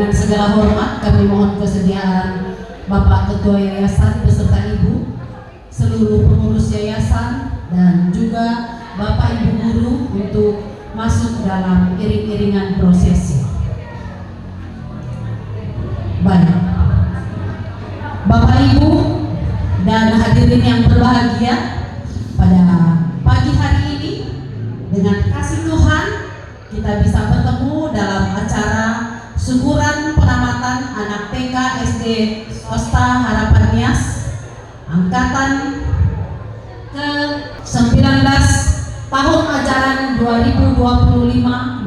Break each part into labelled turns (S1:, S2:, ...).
S1: Dengan segala hormat kami mohon kesediaan Bapak Ketua Yayasan beserta Ibu, seluruh pengurus yayasan, dan juga Bapak Ibu guru untuk masuk dalam iring-iringan prosesi. Baik, Bapak Ibu dan hadirin yang berbahagia, pada pagi hari ini dengan kasih Tuhan kita bisa bertemu dalam acara syukuran penamatan anak TK SD Swasta Harapan Nias angkatan ke-19 tahun ajaran 2025-2026.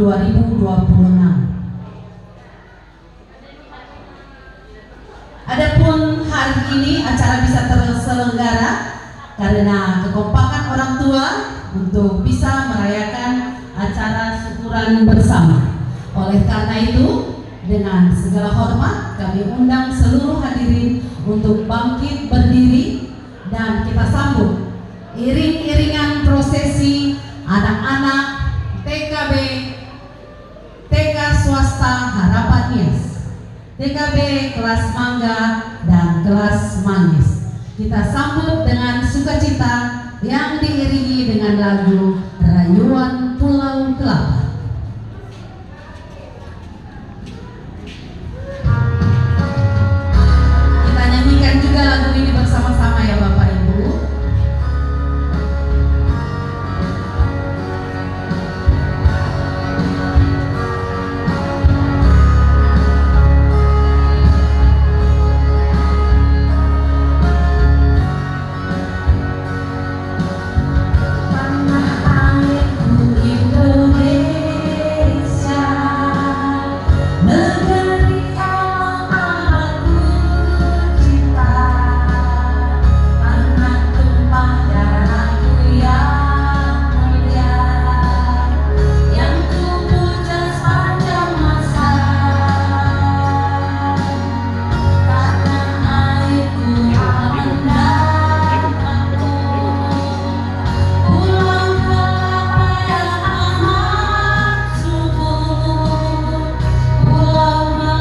S1: Adapun hari ini acara bisa terselenggara karena kekompakan orang tua untuk bisa merayakan acara syukuran bersama. Oleh karena itu, dengan segala hormat kami undang seluruh hadirin untuk bangkit berdiri dan kita sambut iring-iringan prosesi anak-anak TKB TK Swasta Harapan Nias, TKB kelas Mangga dan kelas Manggis. Kita sambut dengan sukacita yang diiringi dengan lagu Rayuan Pulau Kelapa. Kita nyanyikan juga lagu ini bersama-sama ya Bapak Ibu.
S2: Pulau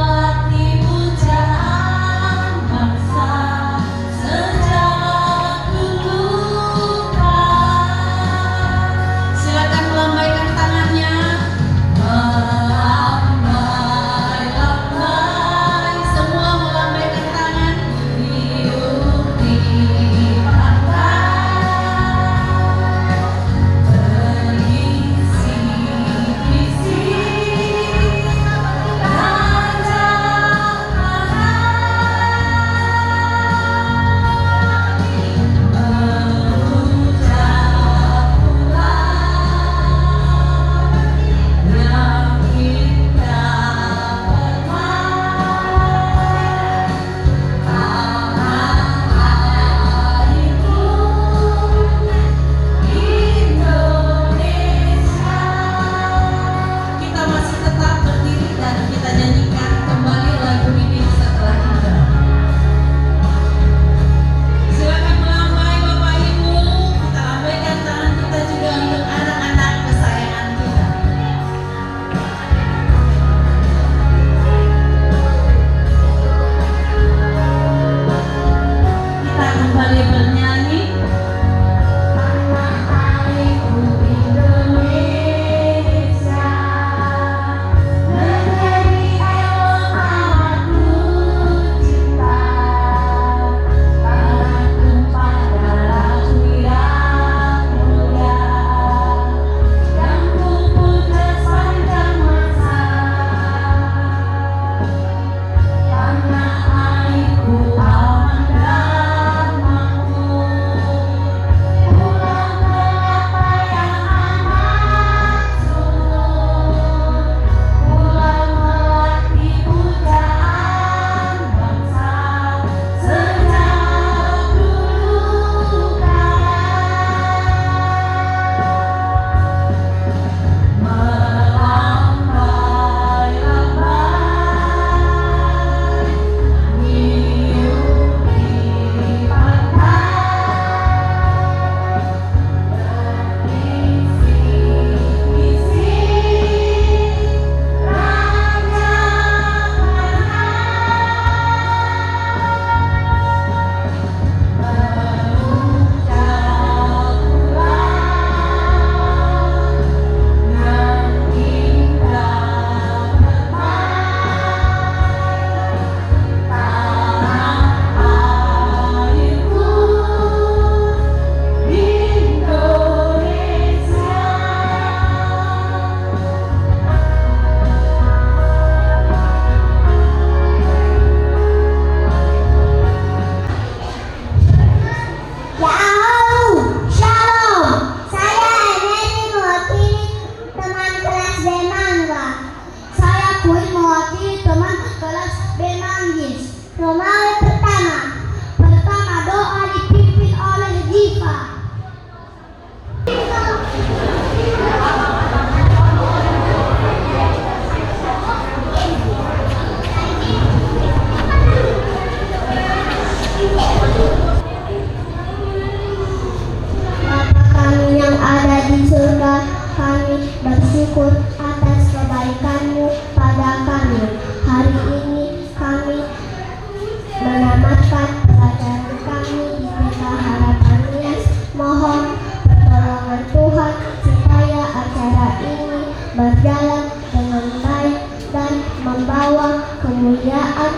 S2: membawa kemuliaan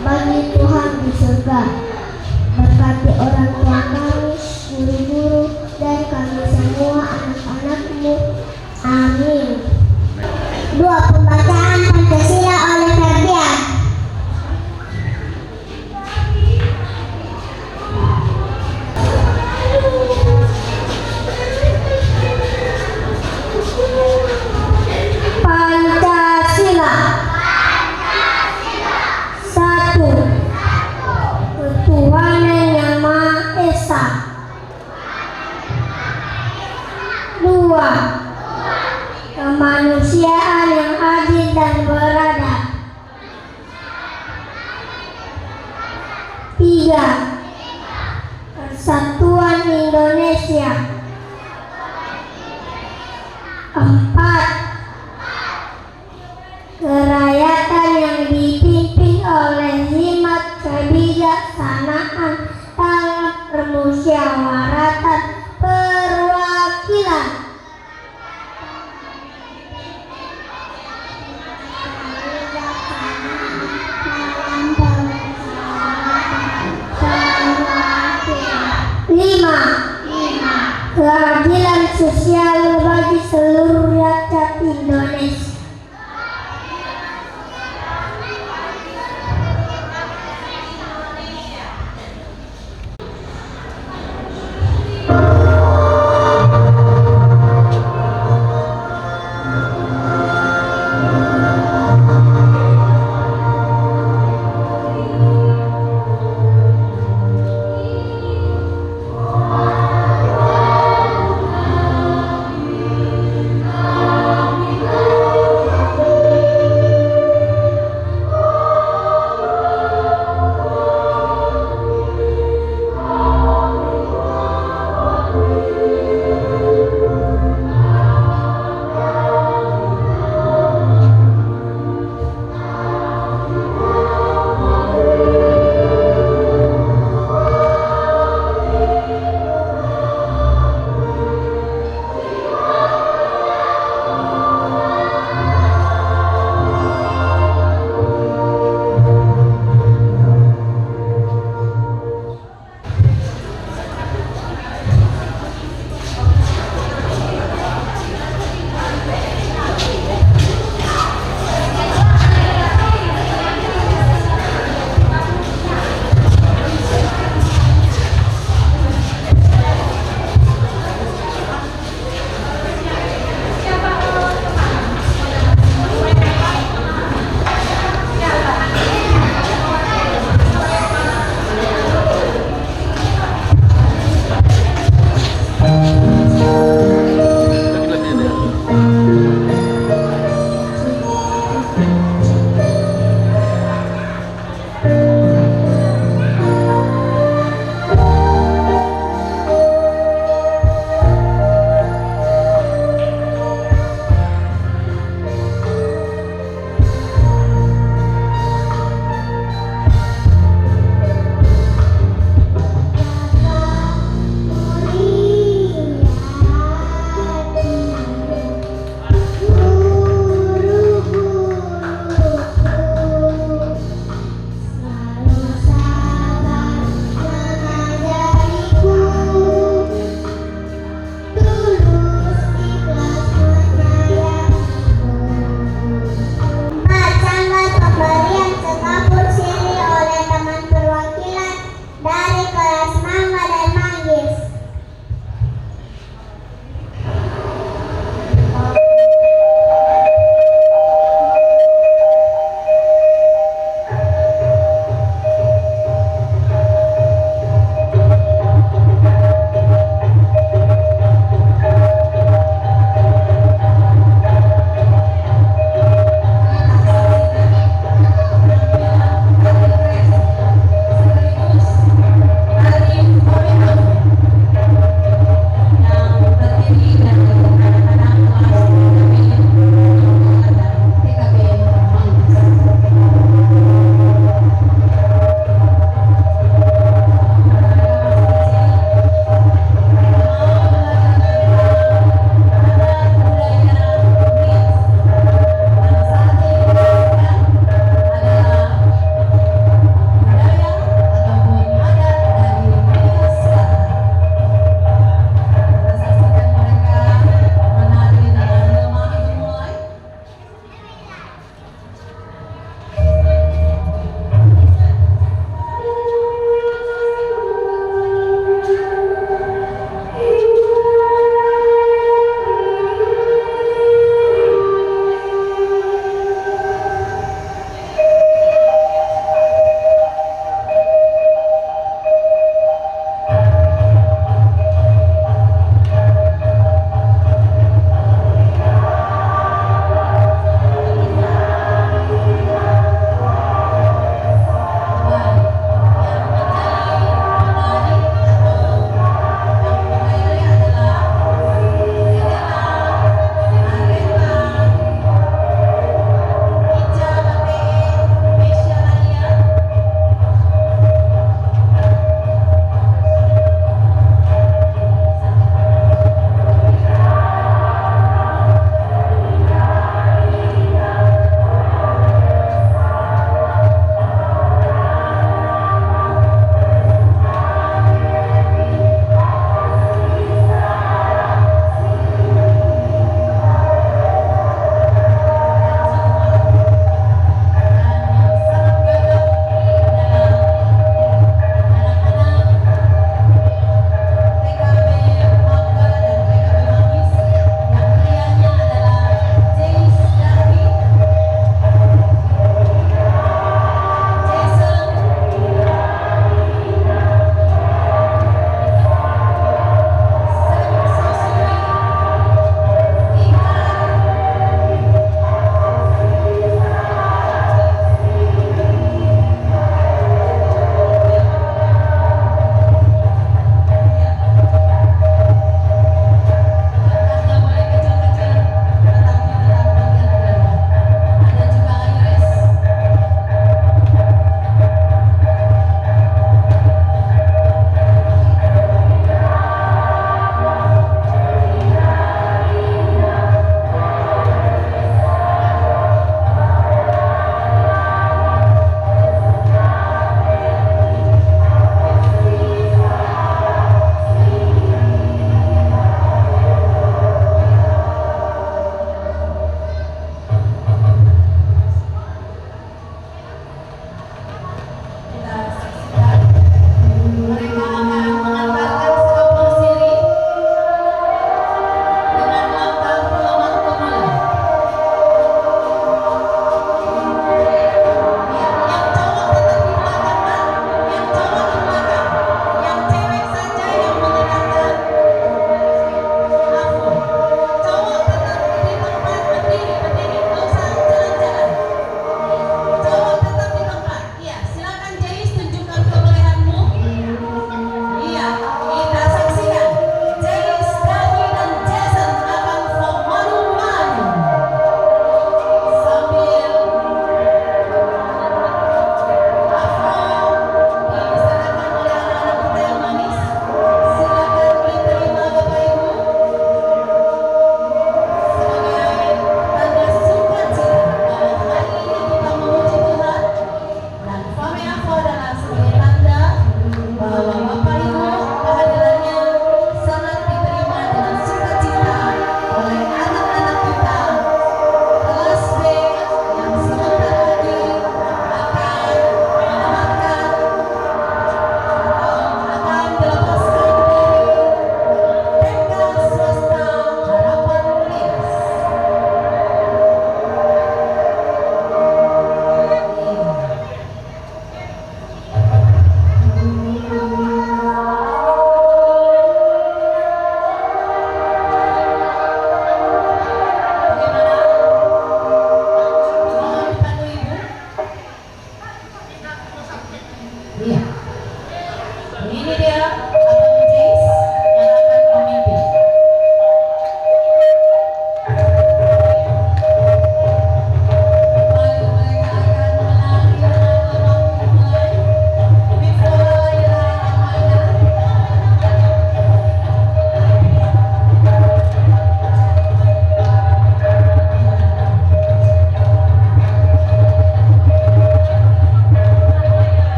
S2: bagi Tuhan di surga. Berkati orang tua kami, guru-guru, dan kami semua anak-anak-Mu. Amin. 2. Pembacaan Pancasila oleh Ferdian. Pancasila. 1. Ketuhanan Yang Maha Esa. 2. Kemanusiaan yang adil dan beradab. 3. Persatuan Indonesia. 4. Kerakyatan yang dipimpin oleh hikmat kebijaksanaan dalam permusyawaratan perwakilan. Keadilan sosial bagi seluruh rakyat Indonesia.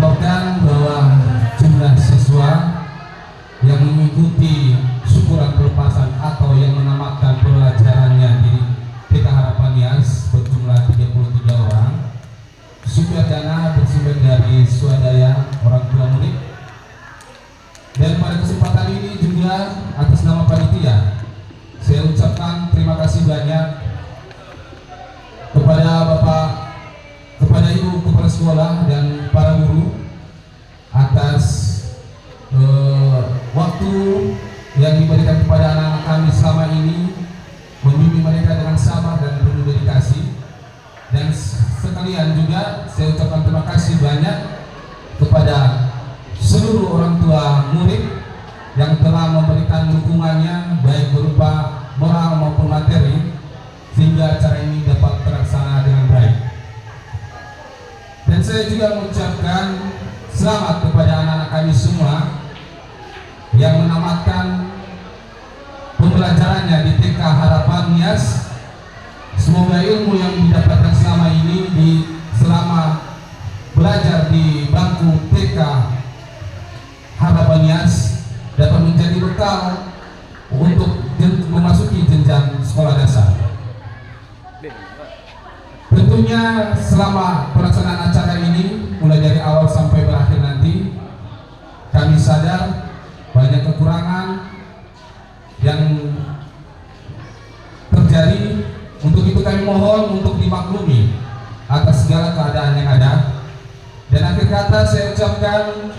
S3: melaporkan bahwa jumlah siswa yang mengikuti syukuran pelepasan atau yang menamatkan pelajarannya di TK Harapan Yas berjumlah 33 orang. Syukur dana bersumber dari swadaya orang tua murid. Dan pada kesempatan ini juga atas nama panitia saya ucapkan terima kasih banyak kepada Bapak, kepada Ibu Kepala Sekolah dan para guru atas waktu yang diberikan kepada anak-anak kami selama ini, membimbing mereka dengan sabar dan penuh dedikasi. Dan sekalian juga saya ucapkan terima kasih banyak kepada seluruh orang tua murid yang telah memberikan dukungannya baik berupa moral maupun materi sehingga acara ini dapat terlaksana dengan baik. Dan saya juga mengucapkan selamat kepada anak-anak kami semua yang menamatkan pembelajarannya di TK Harapan Yas. Semoga ilmu yang didapatkan selama ini selama belajar di bangku TK Harapan Yas dapat menjadi bekal untuk memasuki jenjang sekolah dasar. Tentunya selama pelaksanaan acara ini mulai dari awal sampai berakhir nanti, kami sadar banyak kekurangan yang terjadi. Untuk itu kami mohon untuk dimaklumi atas segala keadaan yang ada. Dan akhir kata saya ucapkan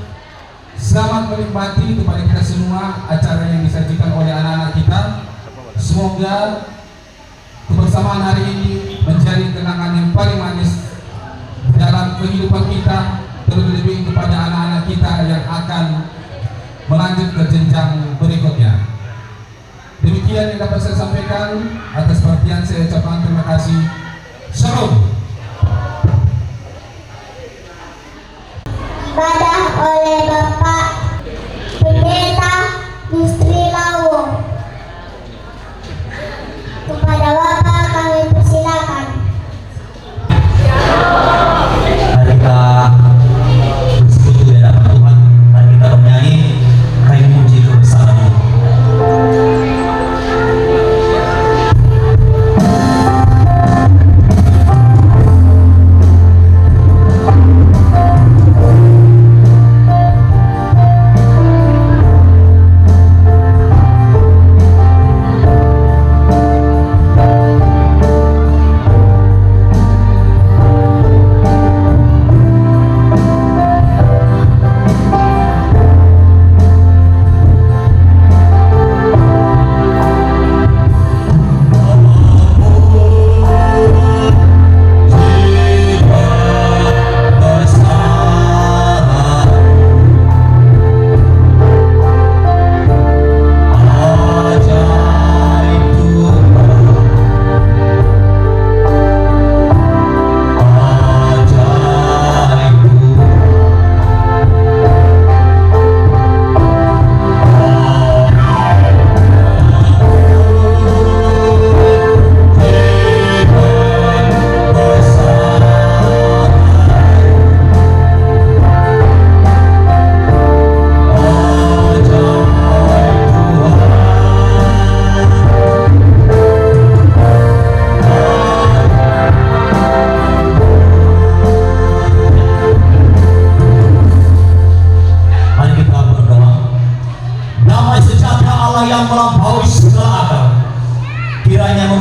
S3: selamat menikmati kepada kita semua acara yang disajikan oleh anak-anak kita. Semoga kebersamaan hari ini menjadi kenangan yang paling manis dalam kehidupan kita, terlebih kepada anak-anak kita yang akan melanjut ke jenjang berikutnya. Demikian yang dapat saya sampaikan. Atas perhatian saya ucapkan terima kasih. Shalom.
S2: Ibadah oleh Bapak Pendeta Yusri Lawo. Kepada Bapak kami persilakan.
S4: Mari kita bersekutu di hadapan Tuhan. Mari kita menyanyi kayu muji kebesaran.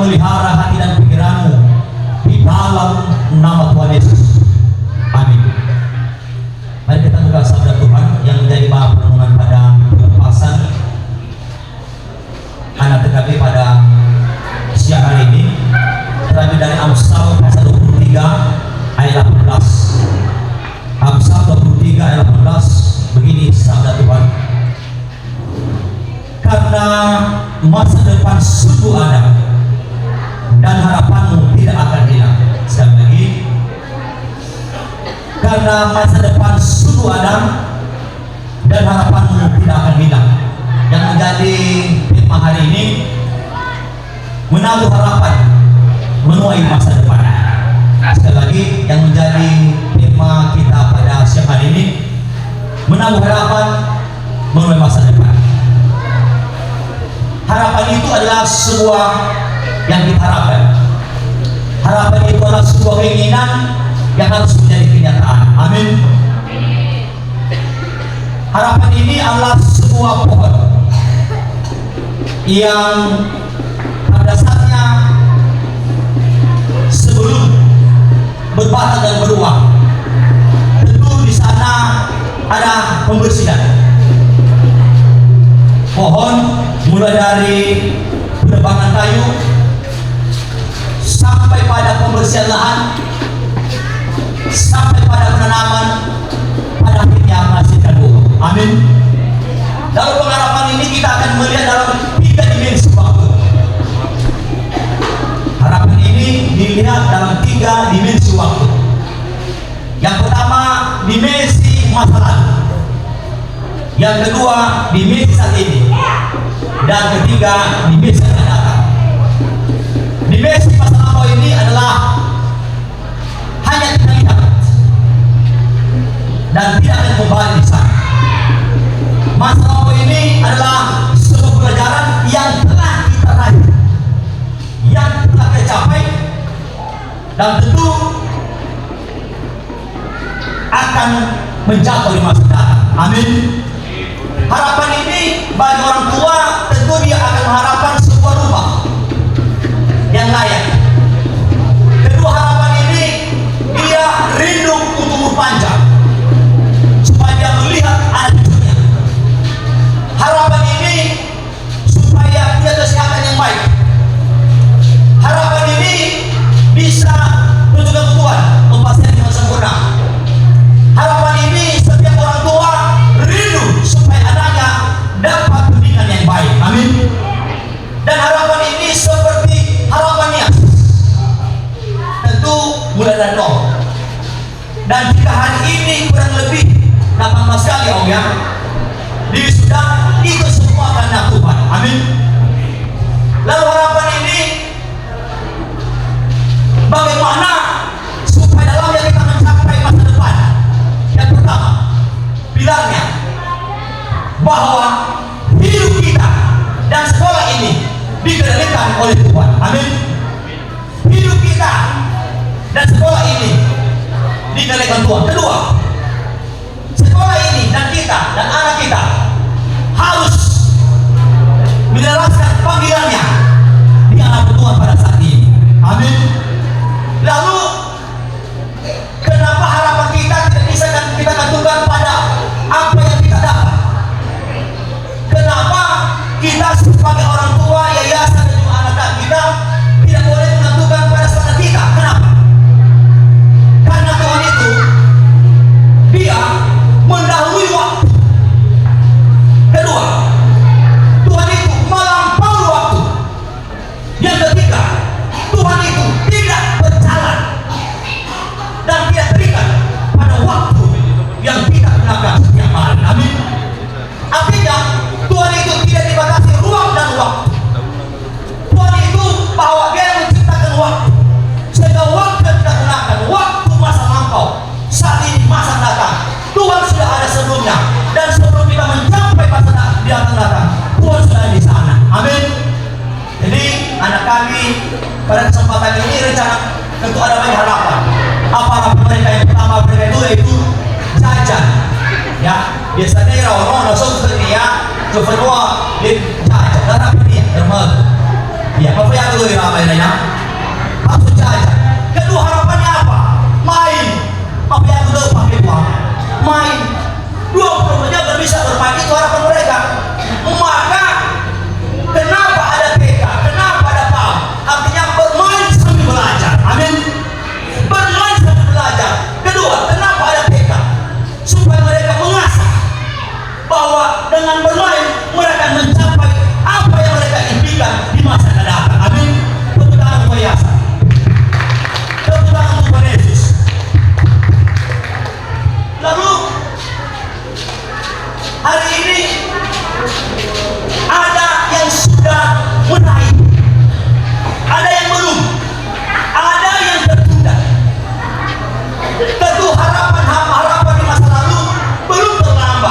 S4: memelihara hati dan pikiranmu di dalam nama Tuhan Yesus. Amin. Mari kita buka sabda Tuhan yang menjadi bahan renungan pada pelepasan anak TKP pada siang hari ini, terambil dari Amsal pasal 23 ayat 18. Amsal 23 ayat 18, begini sabda Tuhan. Karena masa depan suku Adam dan harapanmu tidak akan hilang. Sekali lagi, karena masa depan suku Adam dan harapanmu tidak akan hilang. Yang menjadi tema hari ini, menabuh harapan menuai masa depan. Sekali lagi, yang menjadi tema kita pada siang hari ini, menabuh harapan mengenai masa depan. Harapan itu adalah sebuah yang kita harapkan. Harapan itu adalah sebuah keinginan yang harus menjadi kenyataan. Amin. Harapan ini adalah sebuah pohon yang pada dasarnya sebelum berbatang dan beruang, tentu di sana ada pembersihan. Pohon mulai dari penebangan kayu sampai pada pembersihan lahan, sampai pada penanaman, pada akhirnya menghasilkan buah. Amin. Dalam pengharapan ini kita akan melihat dalam 3 dimensi waktu. Harapan ini dilihat dalam 3 dimensi waktu. Yang pertama, dimensi masa lalu. Yang kedua, dimensi saat ini. Dan ketiga, dimensi yang akan datang. Dimensi masa lalu ini adalah hanya kita lihat dan tidak akan kembali di sana. Masa lalu ini adalah sebuah pelajaran yang telah kita raih, yang telah kita capai, dan tentu akan menjatuh di masa datang. Amin. Harapan ini bagi orang tua tentu dia akan mengharapkan sebuah rumah yang layak. Kedua, harapan ini dia rindu untuk umur panjang supaya dia melihat anak cucunya. Harapan ini supaya dia kesehatan yang baik. Harapan ini bisa menunjukkan kebutuhan kepastian yang sempurna. Harapan ini setiap orang tua rindu supaya anaknya dapat pendidikan yang baik. Amin. Dan harapan ini seperti harapannya tentu mulai dari nol. Dan jika hari ini kurang lebih 18 kali Om ya sudah itu semua karena Tuhan. Amin. Lalu harapan ini bagaimana supaya dalamnya kita mencapai masa depan. Yang pertama, pilarnya bahwa hidup kita dan sekolah ini dikendalikan oleh Tuhan. Amin. Hidup kita dan sekolah ini dikendalikan Tuhan. Kedua, sekolah ini dan kita dan anak kita harus meneruskan panggilannya di hadapan Tuhan pada saat ini. Amin. Lalu kenapa harapan kita tidak bisa kita gantungkan pada apa yang kita dapat? Kenapa kita sebagai orang tua, yayasan dan juga anak kita tidak boleh menentukan pada standar kita? Kenapa? Karena Tuhan itu dia mendahului waktu. Kedua, Tuhan itu melampaui waktu. Yang ketiga, Tuhan itu tidak berjalan dan tidak terikat pada waktu yang kita gunakan setiap hari. Amin. Artinya Tuhan itu tidak dibatasi ruang dan waktu. Tuhan itu bahwa dia yang menciptakan waktu, sehingga waktu yang kita gunakan, waktu masa lampau, saat ini masa datang, Tuhan sudah ada sebelumnya, dan sebelum kita mencapai masa yang akan datang, Tuhan sudah di sana. Amin. Jadi anak kami pada kesempatan ini rencana tentu ada banyak harapan. Apa harapan mereka? Yang pertama mereka itu yaitu jajan. Ya, biasanya orang langsung seperti ya, semua di jajan. Dan apa ini? Termal. Ya, apa yang dulu ramai lainnya? Langsung jajan. Kedua harapannya apa? Main. Apa yang dulu pakai uang? Main. 20 menit bisa bermain, itu harapan mereka. Maka kenapa ada TK? Kenapa ada PAUD? Artinya bermain sambil belajar. Amin. Bermain sambil belajar. Kedua, kenapa ada TK? Supaya mereka mengasah bahwa dengan bermain mereka mencapai apa yang mereka impikan di masa yang datang. Amin. Tepuk tangan untuk yayasan. Tepuk tangan untuk Tuhan Yesus. Lalu hari ini ada yang sudah menaik, ada yang belum, ada yang tertunda. Tentu harapan di masa lalu belum terlambat.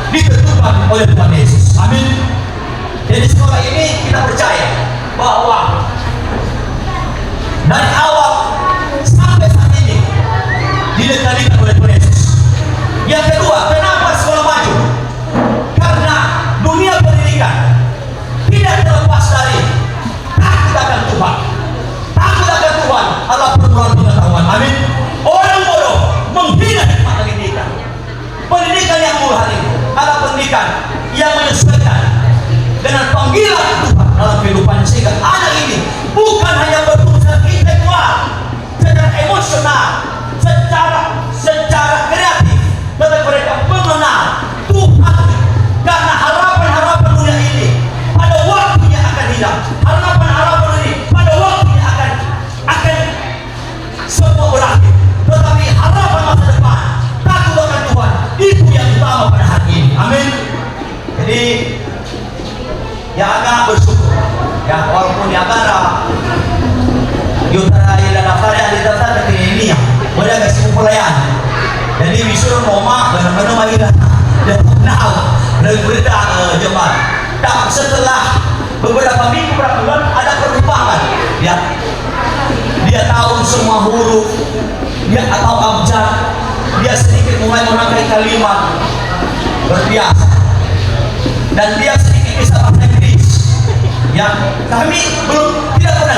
S4: ditentukan oleh Tuhan Yesus. Amin. Jadi sekolah ini kita percaya bahwa dari awal sampai saat ini dilestarikan oleh Tuhan Yesus. Yang kedua, kenapa sekolah maju? Karena dunia pendidikan tidak terlepas dari takut akan Tuhan. Takut akan Tuhan adalah permulaan pengetahuan. Amin. Orang bodoh menghina hikmat pendidikan. Pendidikan yang murah ini adalah pendidikan yang menyesuaikan dengan panggilan Tuhan dalam kehidupannya, sehingga anak ini bukan hanya bertumbuh secara intelektual, secara emosional, secara kreatif, tetapi mereka mengenal Tuhan. Karena harapan-harapan dunia ini pada waktunya akan hilang. Harapan-harapan ini pada waktunya akan semua berakhir. Tetapi harapan masa depan, takut akan Tuhan, itu yang utama pada hari ini. Amin. Jadi ya agak bersyukur ya, walaupun ya agak yutara ila nafari ahli daftar ke ini ya mereka kasih pelayan. Jadi disuruh noma benar-benar mahirah dan tahu dari berita jemaat. Tak setelah beberapa minggu berapa bulan ada perubahan ya, dia tahu semua huruf, dia tahu abjad, dia sedikit mulai merangkai kalimat berbiasa, dan dia sedikit bisa bahasa Inggris. Ya, kami tidak pernah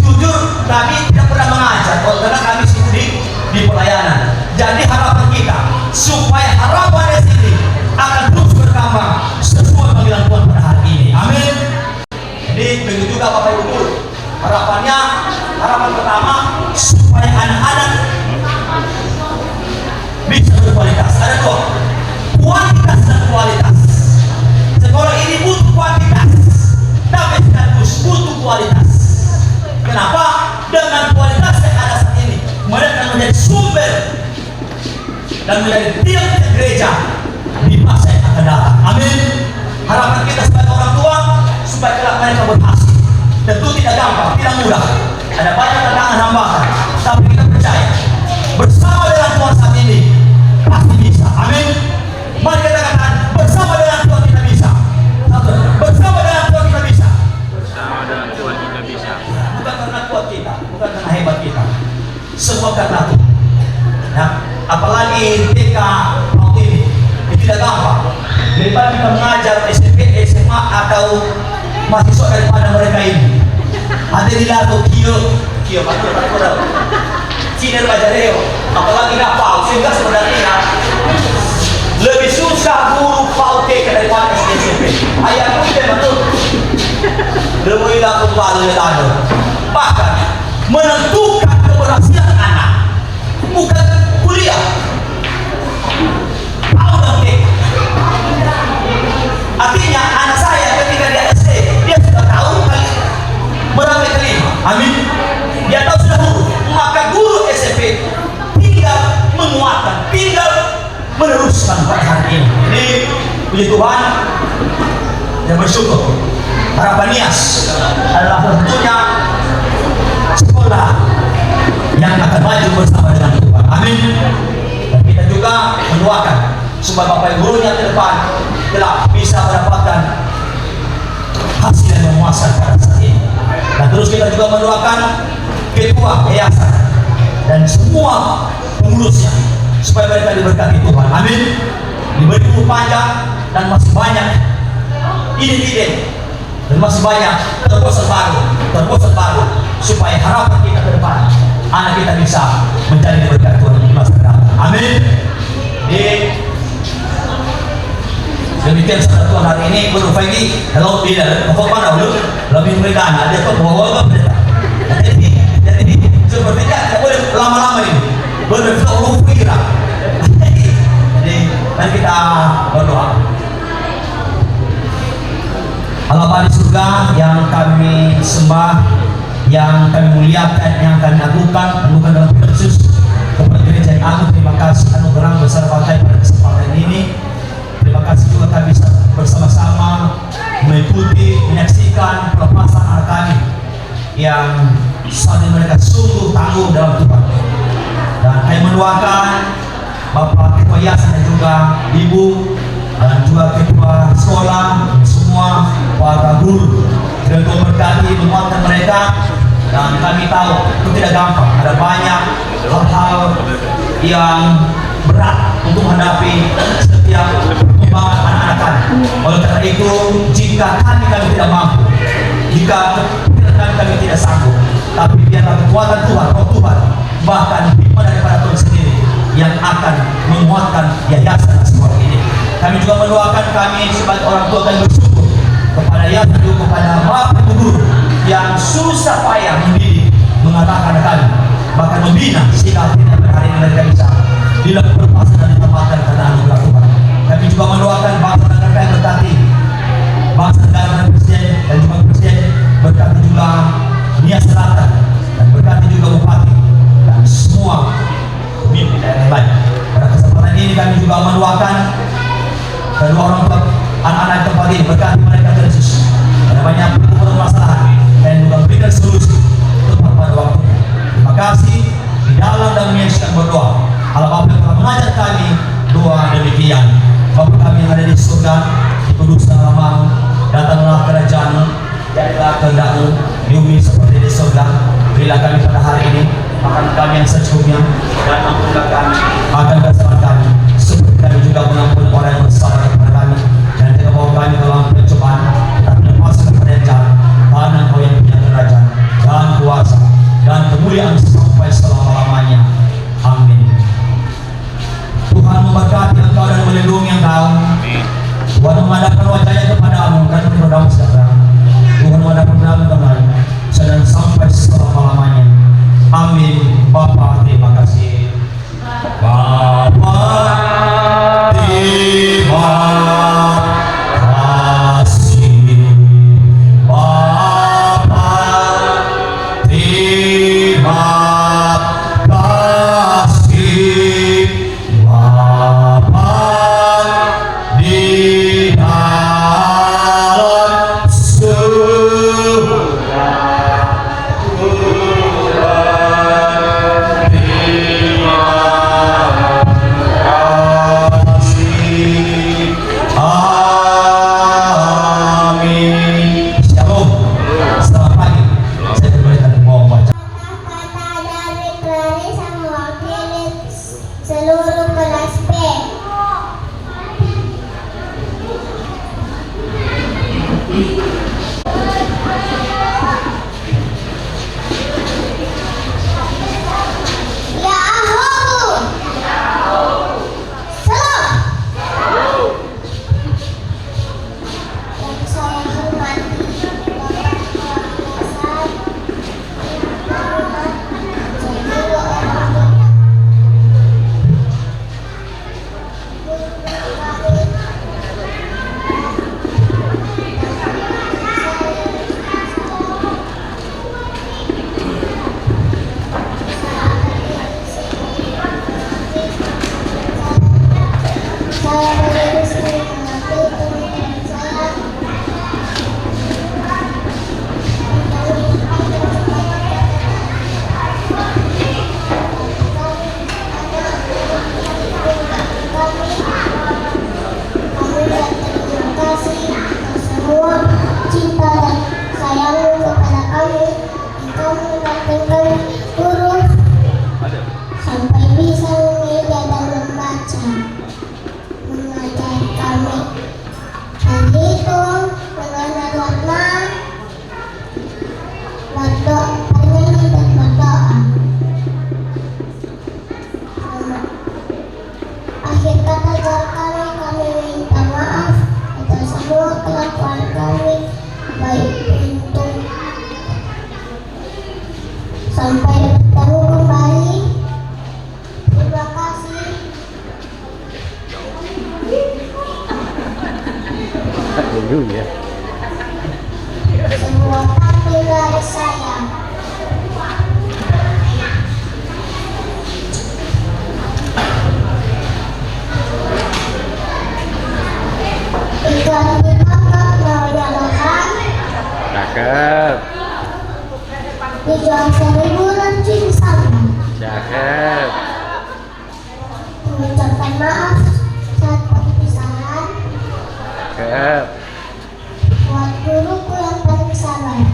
S4: jujur kami tidak pernah mengajar karena kami sibuk di pelayanan. Jadi harapan kita supaya harapan di sini akan terus berkembang sesuai panggilan Tuhan pada hari ini. Amin. Jadi begitu juga Bapak Ibu guru, harapan pertama supaya anak-anak bisa berkualitas. Ada dua, kuantitas dan kualitas. Sekolah ini butuh kuantitas, tapi sekaligus butuh kualitas. Kenapa? Dengan kualitas yang ada saat ini, mereka menjadi sumber dan menjadi tiang-tiang gereja di masa yang akan datang. Amin. Harapan kita sebagai orang tua supaya kelak mereka berhasil. Tentu tidak gampang, tidak mudah. Ada banyak tantangan hambatan, tapi kita percaya bersama dengan Tuhan saat ini pasti bisa. Amin. Mari kita katakan bersama dengan Tuhan kita bisa. Bersama dengan Tuhan kita bisa.
S5: Bersama dengan Tuhan kita bisa.
S4: Bukan karena kuat kita, bukan karena hebat kita. Semua karena Tuhan. Nah, apalagi TK waktu ini tidak gampang. Daripada kita mengajar SMP, SMA atau mahasiswa daripada mereka ini. Ada di lagu kio pada Ciner Bajareo, apalagi ngapal, sehingga sebenarnya lebih susah guru PAUD daripada SMP. Ayah pun dia betul. Lebih laku balu ya tado. Bahkan menentukan keberhasilan anak bukan kuliah. PAUD. Artinya anak saya ketika dia SD, dia sudah tahu merangkai kelima. Amin. Dia tahu sudah huruf. Maka guru SMP tinggal menguatkan, tinggal meneruskan pada hari ini. Jadi puji Tuhan dan bersyukur. Harapan Nias adalah tentunya sekolah yang akan maju bersama dengan Tuhan. Amin. Dan kita juga mendoakan supaya Bapak Ibu gurunya ke depan telah bisa mendapatkan hasil yang memuaskan pada saat ini. Dan terus kita juga mendoakan ketua yayasan dan semua pengurusnya supaya mereka diberkati Tuhan. Amin. Diberi umur panjang dan masih banyak ide-ide dan masih banyak terobosan baru supaya harapan kita ke depan anak kita bisa menjadi berkat Tuhan di masa depan. Amin. Demikian saudara Tuhan hari ini Guru Fegi kalau tidak pokok mana dulu lebih mudah ada kok bawa jadi seperti tidak boleh lama-lama ini berflow pikiran. Jadi mari kita berdoa. Allah Bapa di surga yang kami sembah, yang kami muliakan, yang kami agungkan dalam Yesus kepada gereja yang agung. Terima kasih anugerah besar pakai pada kesempatan ini. Terima kasih juga kami bisa bersama-sama mengikuti, menyaksikan pelepasan anak kami yang saat ini mereka sungguh tangguh dalam Tuhan. Dan kami mendoakan Bapak Ketua Yayasan dan juga Ibu bupati menguatkan mereka, dan kami tahu itu tidak gampang. Ada banyak hal-hal yang berat untuk menghadapi setiap perkembangan anak-anak kami. Oleh karena itu, jika kami tidak mampu, jika kami tidak sanggup, tapi biarlah kekuatan Tuhan, roh Tuhan, bahkan hikmah daripada Tuhan sendiri yang akan menguatkan yayasan sekolah ini. Kami juga mendoakan, kami sebagai orang tua kami bersyukur kepada yayasan juga kepada Bapak Ibu guru yang susah payah mendidik, mengatakan kami, bahkan membina sehingga akhirnya pada hari ini mereka bisa dilakukan berpasan dan ditempatkan karena anugerah Tuhan. Kami juga mendoakan bangsa dan negara yang berkati, bangsa negara dan presiden dan juga presiden, berkati juga Nia Selatan, dan berkati juga bupati dan semua pemimpin daerah lain. Pada kesempatan ini kami juga mendoakan kedua orang tua anak-anak tempat ini, berkati mereka Yesus. Ada banyak permasalahan dan juga berikan solusi tepat pada waktunya. Terima kasih. Di dalam dan menyaksikan berdoa, Allah Bapa yang telah mengajar kami doa demikian. Bapa kami yang ada di surga, dikudus namamu, datanglah kerajaan-Mu, jadilah kehendak-Mu di bumi seperti di surga. Berilah kami pada hari ini makan kami yang secukupnya, dan ampunilah kami akan kesalahan kami, seperti kami juga mengampuni orang yang bersalah kepada kami, dan jangan bawa kami ke dalam pencobaan, tapi lepaskan kepada yang jahat, karena Engkau yang punya kerajaan dan kuasa dan kemuliaan sampai selama-lamanya. Amin. Tuhan memberkati engkau dan melindungi engkau. Tuhan menghadapkan wajahnya kepadamu dan memberimu sejahtera. Tuhan menghadapkan wajahnya kepadamu dan sampai selama-lamanya. Amin. Bapa, terima kasih. Bapa, terima kasih. Bapa, terima kasih. Bapa di dalam surga.
S2: Seluruh kelas B. Ya Ahu. Salam. Yang saya hormati Bapak Kepala Yayasan, seluruh orang tua. Saya berusaha mengerti pemikiran saya. Kami berterima kasih atas semua cinta dan sayangmu kepada kami. Engkau mengingatkan kami guru sampai bisa membaca dan membaca, mengajar kami menghitung, mengenal warna, berdoa, bernyanyi dan berdoa. Akhir kata kami minta maaf atas semua kelakuan kami, baik untuk sampai bertemu kembali. Terima kasih. Semua kaki dari saya. Ikan ditangkap melalui alohan,
S5: Cakep.
S2: dijual 1.000 lancing sampah.
S5: Cakep.
S2: Mengucapkan maaf saat perpisahan
S5: Cakep.
S2: buat guruku yang paling sabar.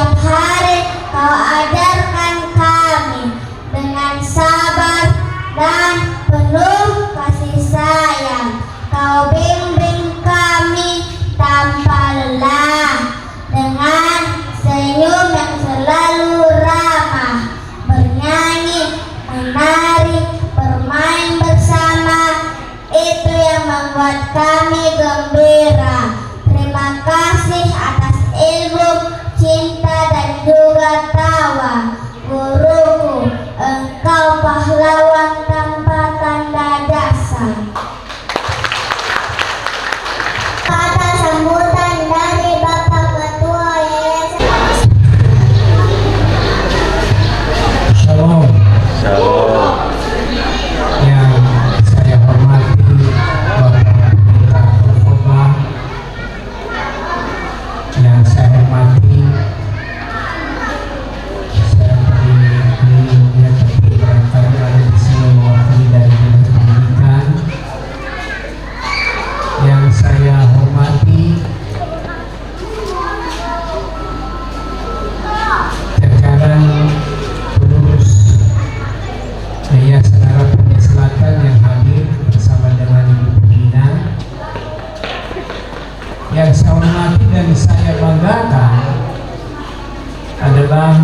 S2: Setiap hari Kau ajarkan kami dengan sabar dan penuh kasih sayang. Kau bimbing kami tanpa lelah dengan senyum yang selalu ramah. Bernyanyi, menari, bermain bersama, itu yang membuat kami gembira. Terima kasih atas ilmu, cinta dan juga tawa. Guruku, engkau pahlawan tanpa tanda jasa. Kata sambutan dari Bapak Ketua Yayasan.
S6: Shalom.
S5: Shalom.
S6: Yang saya hormati Bapak Pendeta Koba, yang saya hormati, saya berdiri tapi barangkali ada di sini mewakili dari Dinas Pendidikan. Yang saya hormati jajaran pengurus Yayasan Harapan Selatan yang hadir bersama dengan Ibu Pembina. Yang saya hormati dan saya banggakan adalah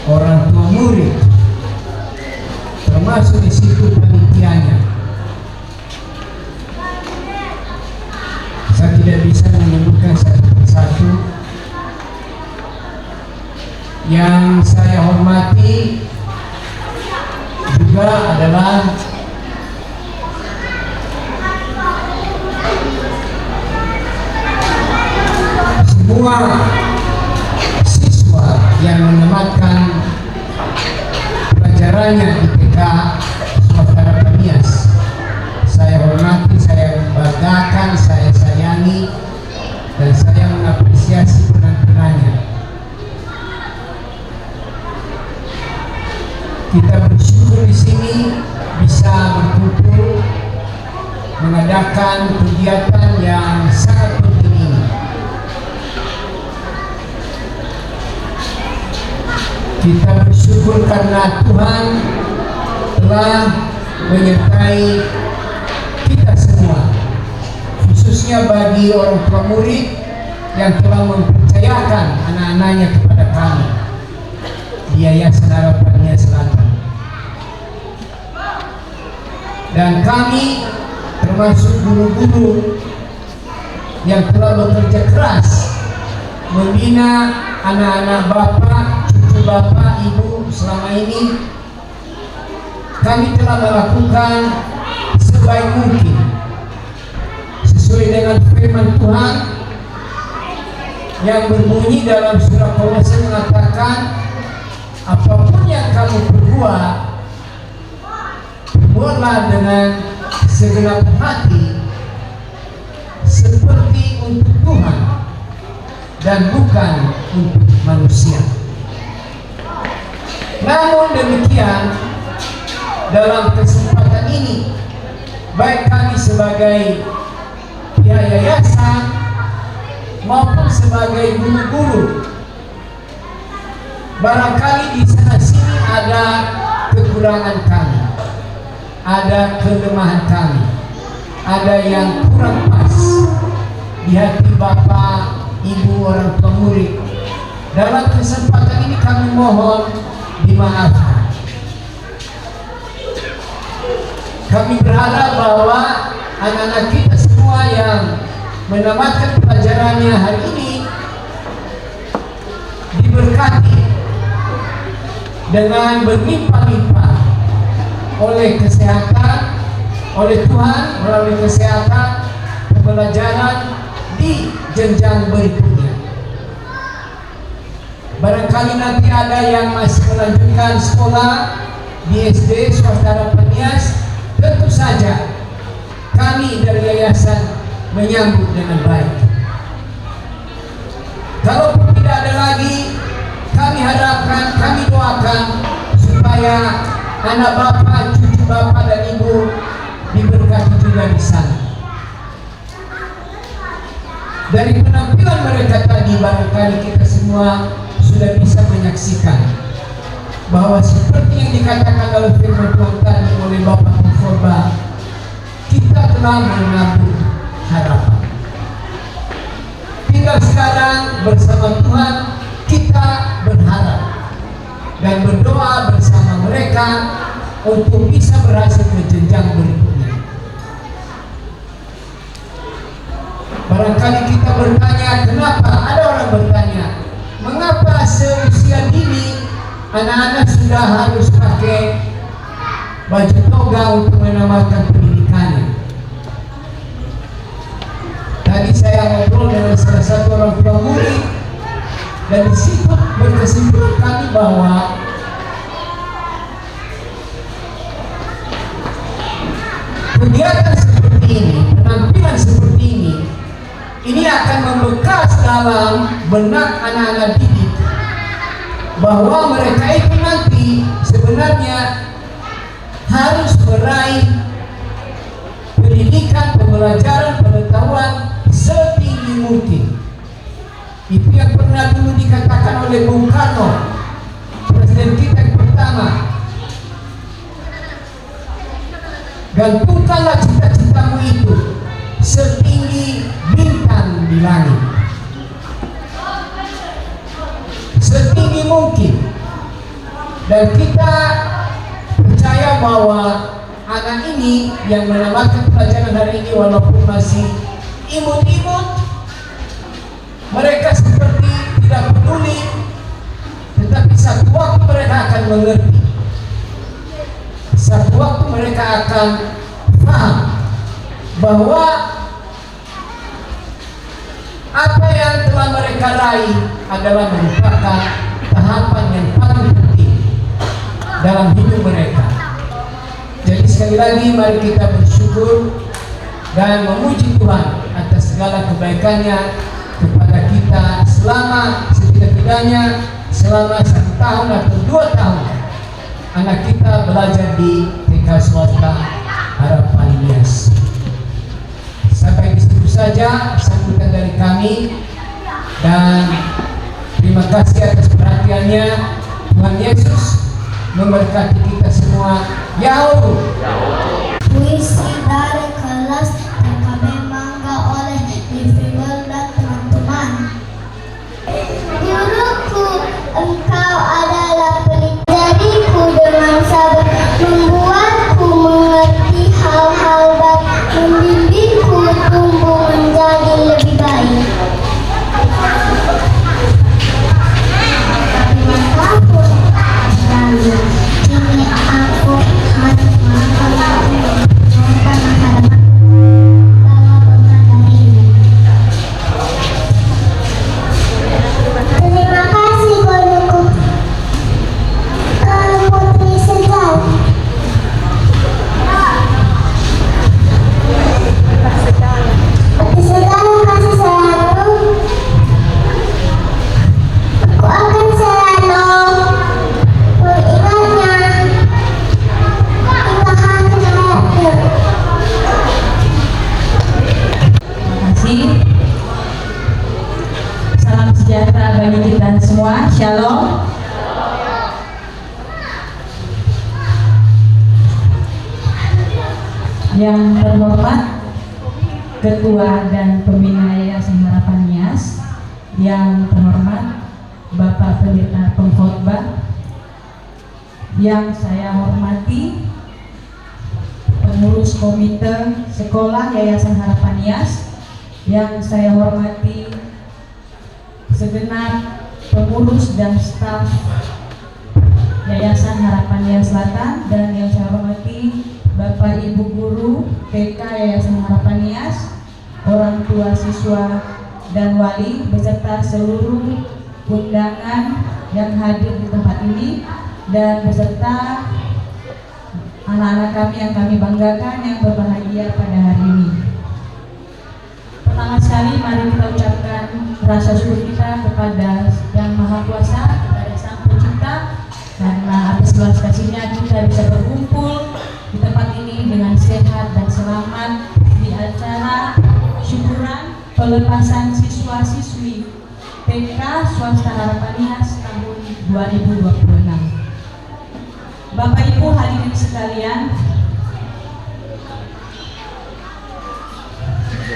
S6: orang tua murid, termasuk di situ panitianya. Saya tidak bisa menyebutkan satu persatu. Yang saya hormati juga adalah semua siswa yang menematkan pelajarannya di PK Swasta Harapan Nias. Saya hormati, saya banggakan, saya sayangi, dan saya mengapresiasi penampilannya. Kita bersyukur di sini bisa berkumpul mengadakan kegiatan yang sangat penting ini. Kita bersyukur karena Tuhan telah menyertai kita semua, khususnya bagi orang tua murid yang telah mempercayakan anak-anaknya kepada kami di Yayasan Harapan Nias Selatan. Dan kami termasuk guru-guru yang telah bekerja keras membina anak-anak Bapak, cucu Bapak, Ibu selama ini. Kami telah melakukan sebaik mungkin sesuai dengan firman Tuhan yang berbunyi dalam surah Kolose mengatakan, apapun yang kamu perbuat, perbuatlah dengan segenap hati seperti untuk Tuhan dan bukan untuk manusia. Namun demikian, dalam kesempatan ini, baik kami sebagai pihak yayasan maupun sebagai guru-guru, barangkali di sana sini ada kekurangan kami, ada kelemahan kami, ada yang kurang pas di hati Bapak, Ibu, orang tua murid. Dalam kesempatan ini kami mohon dimaafkan. Kami berharap bahwa anak-anak kita semua yang menamatkan pelajarannya hari ini diberkati dengan berlimpah-limpah oleh kesehatan, oleh Tuhan melalui kesehatan, pembelajaran di jenjang berikutnya. Barangkali nanti ada yang masih melanjutkan sekolah di SD Swasta Harapan Nias, tentu saja kami dari yayasan menyambut dengan baik. Kalau tidak ada lagi, kami harapkan, kami doakan supaya anak Bapak, cucu Bapak dan Ibu diberkati juga di sana. Dari penampilan mereka tadi, barangkali kita semua sudah bisa menyaksikan bahwa seperti yang dikatakan dalam firman Tuhan tadi oleh Bapak Pengkhotbah, kita telah menabur harapan. Tinggal sekarang bersama Tuhan kita berharap dan berdoa bersama mereka untuk bisa berhasil ke jenjang berikutnya. Barangkali kita bertanya, kenapa? Ada orang bertanya, mengapa seusia dini anak-anak sudah harus pakai baju toga untuk menamatkan pendidikannya? Tadi saya ngobrol dengan salah satu orang tua murid, dan di situ berkesimpulan kami bahwa kegiatan seperti ini, penampilan seperti ini akan membekas dalam benak anak-anak didik bahwa mereka itu nanti sebenarnya harus meraih pendidikan, pembelajaran, pengetahuan setinggi mungkin. Itu yang pernah dulu dikatakan oleh Bung Karno, presiden kita yang pertama. Gantungkanlah cita-citamu itu setinggi bintang di langit, setinggi mungkin. Dan kita percaya bahwa anak ini yang menamatkan pelajaran hari ini, walaupun masih imut-imut, mereka seperti tidak peduli, tetapi satu waktu mereka akan mengerti, satu waktu mereka akan paham bahwa apa yang telah mereka raih adalah merupakan tahapan yang paling penting dalam hidup mereka. Jadi sekali lagi mari kita bersyukur dan memuji Tuhan atas segala kebaikannya kepada kita selama setidak-tidaknya selama 1 tahun atau 2 tahun anak kita belajar di TK Swasta Harapan Nias. Sampai di situ saja sambutan dari kami, dan terima kasih atas perhatiannya. Tuhan Yesus memberkati kita semua. Yahoo.
S2: Puisi dari kelas TKB Mangga oleh Livia dan teman-teman. Guruku, engkau adalah pelita dariku dengan sabar, membuatku mengerti hal-hal baik, membimbingku tumbuh menjadi lebih baik. Terima kasih. Kini aku harus melakukan harapan dalam berkata ini. Terima kasih guruku. Putri Segal. Putri Segal kasih sayangku. Aku akan selalu mengingatnya hingga akhir hayatku.
S1: Terima kasih. Salam sejahtera bagi kita semua. Shalom. Yang terhormat Ketua dan Pembina Yayasan Harapan Nias, yang terhormat Bapak Pendeta Pengkhotbah, yang saya hormati pengurus komite sekolah Yayasan Harapan Nias, yang saya hormati segenap pengurus dan staf Yayasan Harapan Nias Selatan, dan yang saya hormati Bapak Ibu Guru TK Yayasan Harapan Nias, orang tua siswa dan wali beserta seluruh undangan yang hadir di tempat ini, dan beserta anak-anak kami yang kami banggakan yang berbahagia pada hari ini. Pertama sekali mari kita ucapkan rasa syukur kita kepada Yang Maha Kuasa, kepada Sang Pencipta, karena atas belas kasih-Nya kita bisa berkumpul di tempat ini dengan sehat dan selamat di acara syukuran pelepasan siswa-siswi
S7: TK Swasta Harapanias tahun 2026. Bapak Ibu hadirin sekalian,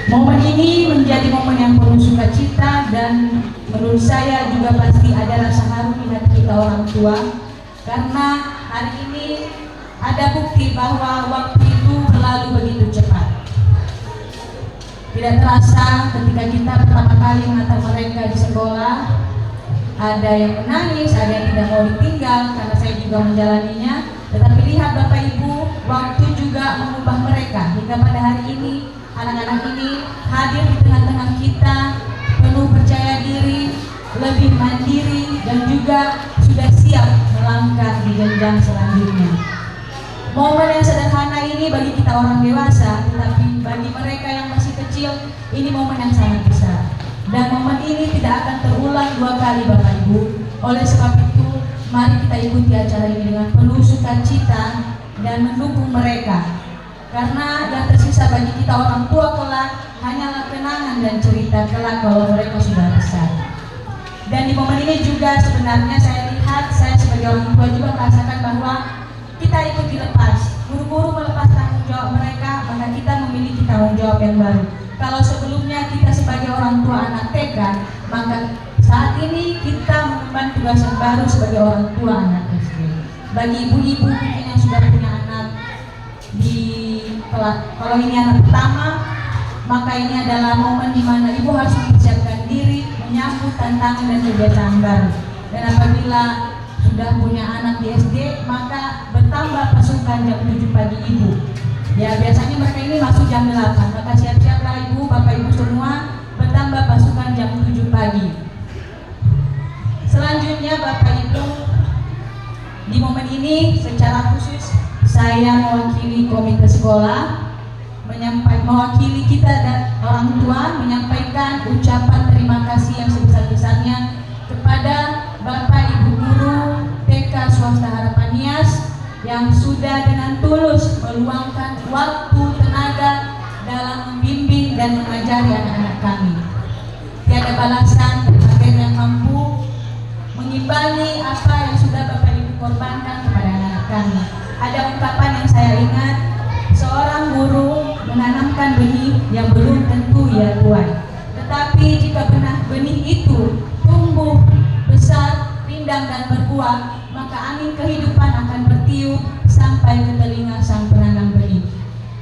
S7: momen ini menjadi momen yang penuh sukacita dan menurut saya juga pasti ada rasa haru di hati kita orang tua, karena hari ini ada bukti bahwa waktu itu berlalu begitu cepat. Tidak terasa ketika kita pertama kali mengantar mereka di sekolah, ada yang menangis, ada yang tidak mau ditinggal karena saya juga menjalaninya. Tetapi lihat Bapak Ibu, waktu juga mengubah mereka hingga pada hari ini anak-anak ini hadir di tengah-tengah kita, penuh percaya diri, lebih mandiri, dan juga sudah siap melangkah di jenjang selanjutnya. Momen yang sederhana ini bagi kita orang dewasa, tetapi bagi mereka yang masih kecil, ini momen yang sangat besar. Dan momen ini tidak akan terulang dua kali Bapak Ibu. Oleh sebab itu, mari kita ikuti acara ini dengan penuh sukacita dan mendukung mereka. Karena yang tersisa bagi kita orang tua kelak hanyalah kenangan dan cerita kelak kalau mereka sudah besar. Dan di momen ini juga sebenarnya saya lihat, saya sebagai orang tua juga merasakan bahwa kita ikut dilepas. Guru-guru melepas tanggung jawab mereka, maka kita memiliki tanggung jawab yang baru. Kalau sebelumnya kita sebagai orang tua anak TK, maka saat ini kita mengemban tugas yang baru sebagai orang tua anak SD. Bagi ibu-ibu mungkin yang sudah punya anak di kalau ini anak pertama, maka ini adalah momen di mana ibu harus mempersiapkan diri menyambut tantangan dan kebiasaan baru. Dan apabila sudah punya anak di SD, maka bertambah pasukan jam 7 pagi ibu. Ya, biasanya mereka ini masuk jam 8, maka siap-siaplah ibu, bapak ibu semua, bertambah pasukan jam 7 pagi. Selanjutnya Bapak Ibu, di momen ini secara khusus saya mewakili komite sekolah, mewakili kita dan orang tua menyampaikan ucapan terima kasih yang sebesar-besarnya kepada Bapak Ibu Guru TK Swasta Harapanias yang sudah dengan tulus meluangkan waktu tenaga dalam membimbing dan mengajari anak-anak kami. Tiada balasan agen yang mampu mengimbangi apa yang sudah Bapak Ibu korbankan kepada anak-anak kami. Ada ungkapan yang saya ingat, seorang guru menanamkan benih yang belum tentu ia tuai. Tetapi jika benih itu tumbuh, besar, rindang dan berbuah, maka angin kehidupan akan bertiup sampai ke telinga sang penanam benih.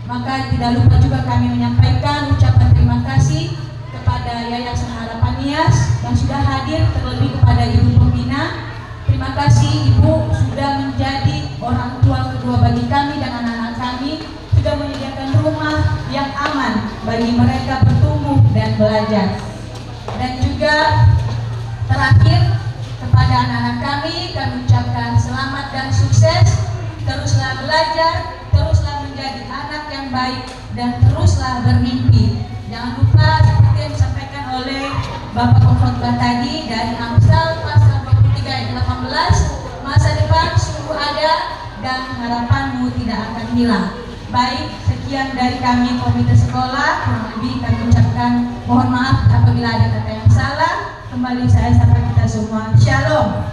S7: Maka tidak lupa juga kami menyampaikan ucapan terima kasih kepada Yayasan Harapanias yang sudah hadir, terlebih kepada Ibu Pembina. Terima kasih Ibu sudah menjadi orang tua kedua bagi kami dan anak-anak kami, sudah menyediakan rumah yang aman bagi mereka bertumbuh dan belajar. Dan juga terakhir kepada anak-anak kami ucapkan selamat dan sukses, teruslah belajar, teruslah menjadi anak yang baik, dan teruslah bermimpi. Jangan lupa seperti yang disampaikan oleh Bapak Pengkhotbah tadi dari Amsal pasal 23 ayat 18, masa depan sungguh ada dan harapanmu tidak akan hilang. Baik, sekian dari kami komite sekolah, kurang lebih kami ucapkan mohon maaf apabila ada kata yang salah. Kembali saya sapa kita semua. Shalom.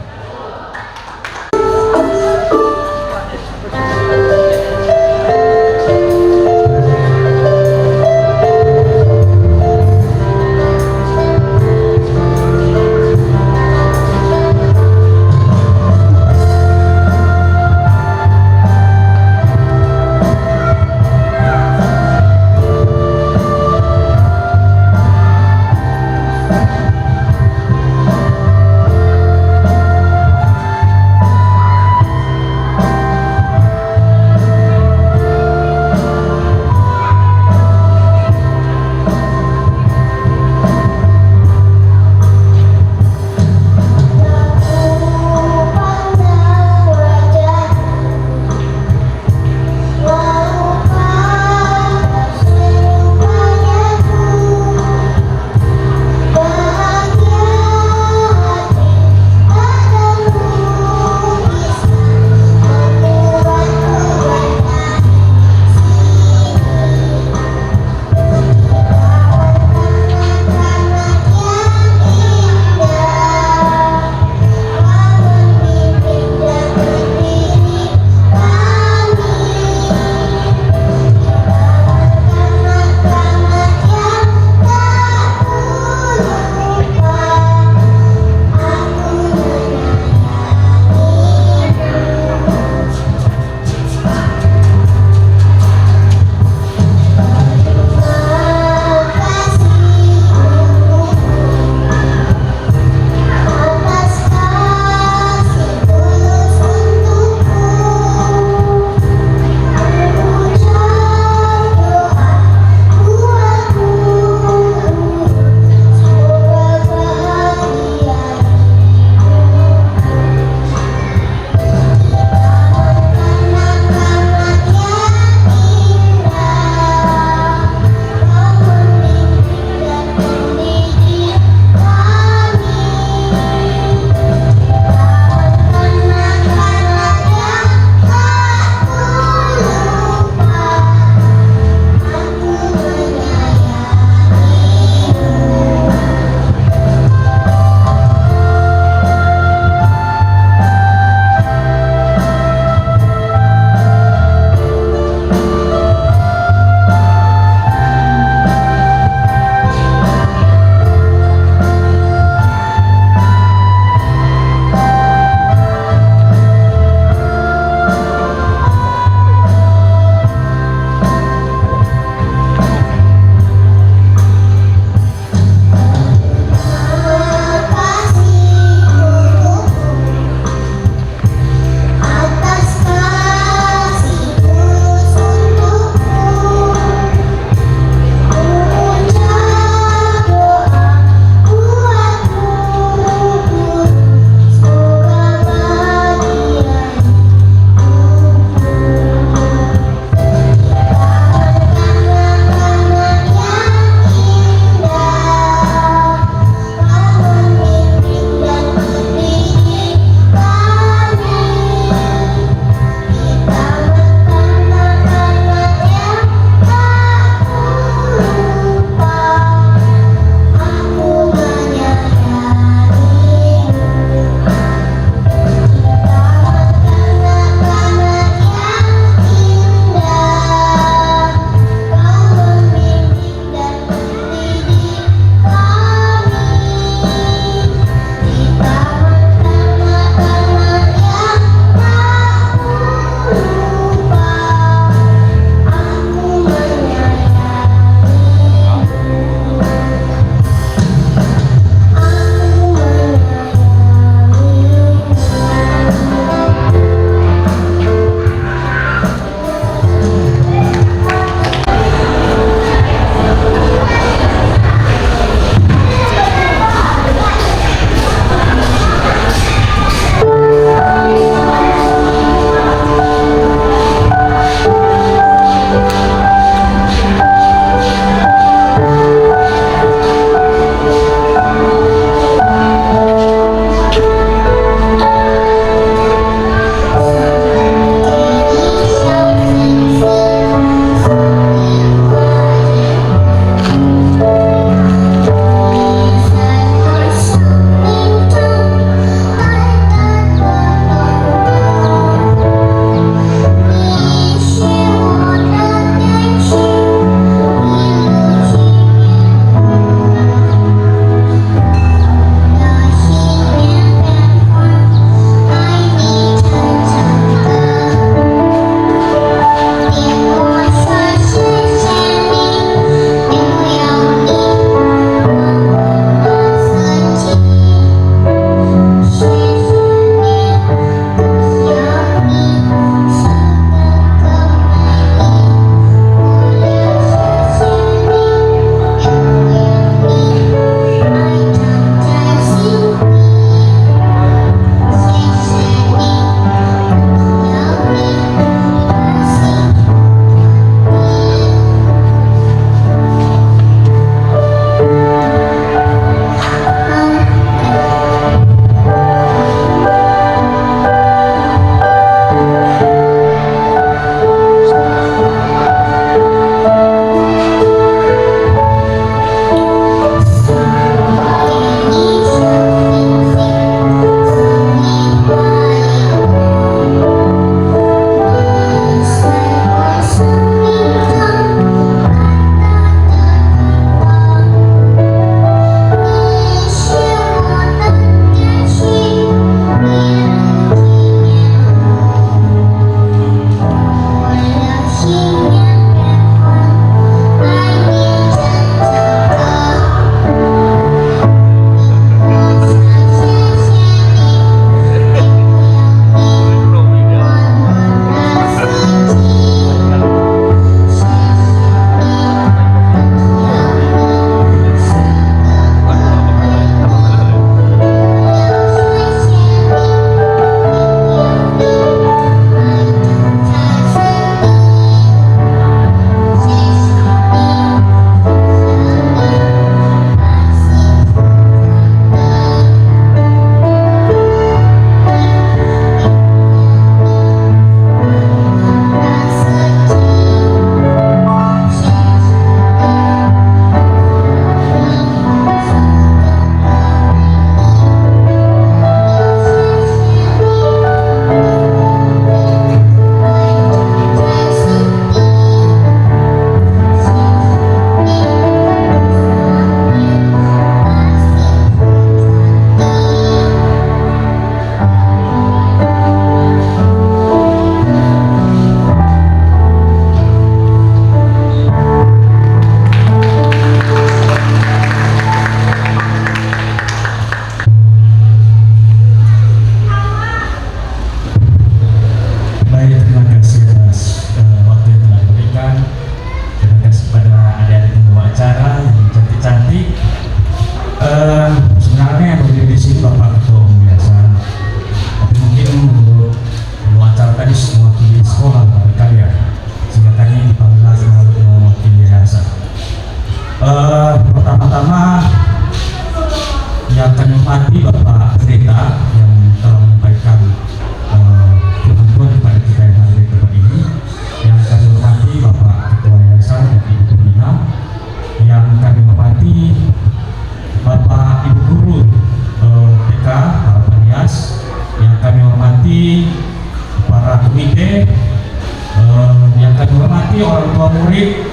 S4: hormati Bapak Pendeta yang telah menyampaikan firman Tuhan kepada kita yang hadir di tempat ini, yang kami hormati Bapak Ketua Yayasan dan Ibu Pembina, yang kami hormati Bapak Ibu Guru TK Harapan Nias, yang kami hormati para komite, yang kami hormati orang tua murid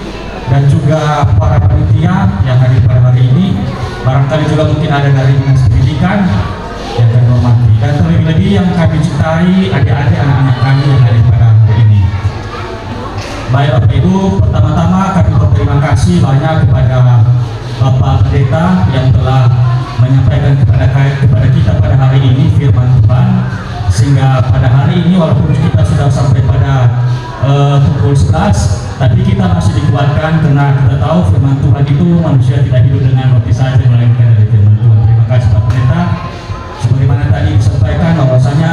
S4: dan juga para panitia yang hadir pada hari ini. Barangkali juga mungkin ada dari dinas pendidikan yang kami hormati, dan terlebih-lebih yang kami cintai adik-adik anak-anak kami yang hadir pada hari ini. Baik Bapak Ibu, pertama-tama kami berterima kasih banyak kepada Bapak Pendeta yang telah menyampaikan kepada kita pada hari ini firman Tuhan, sehingga pada hari ini walaupun kita sudah sampai pada pukul 11, tapi kita masih dikuatkan karena kita tahu firman Tuhan itu manusia tidak hidup dengan roti saja melainkan dari firman Tuhan. Terima kasih Pak Pendeta. Sebagaimana tadi disampaikan bahwasanya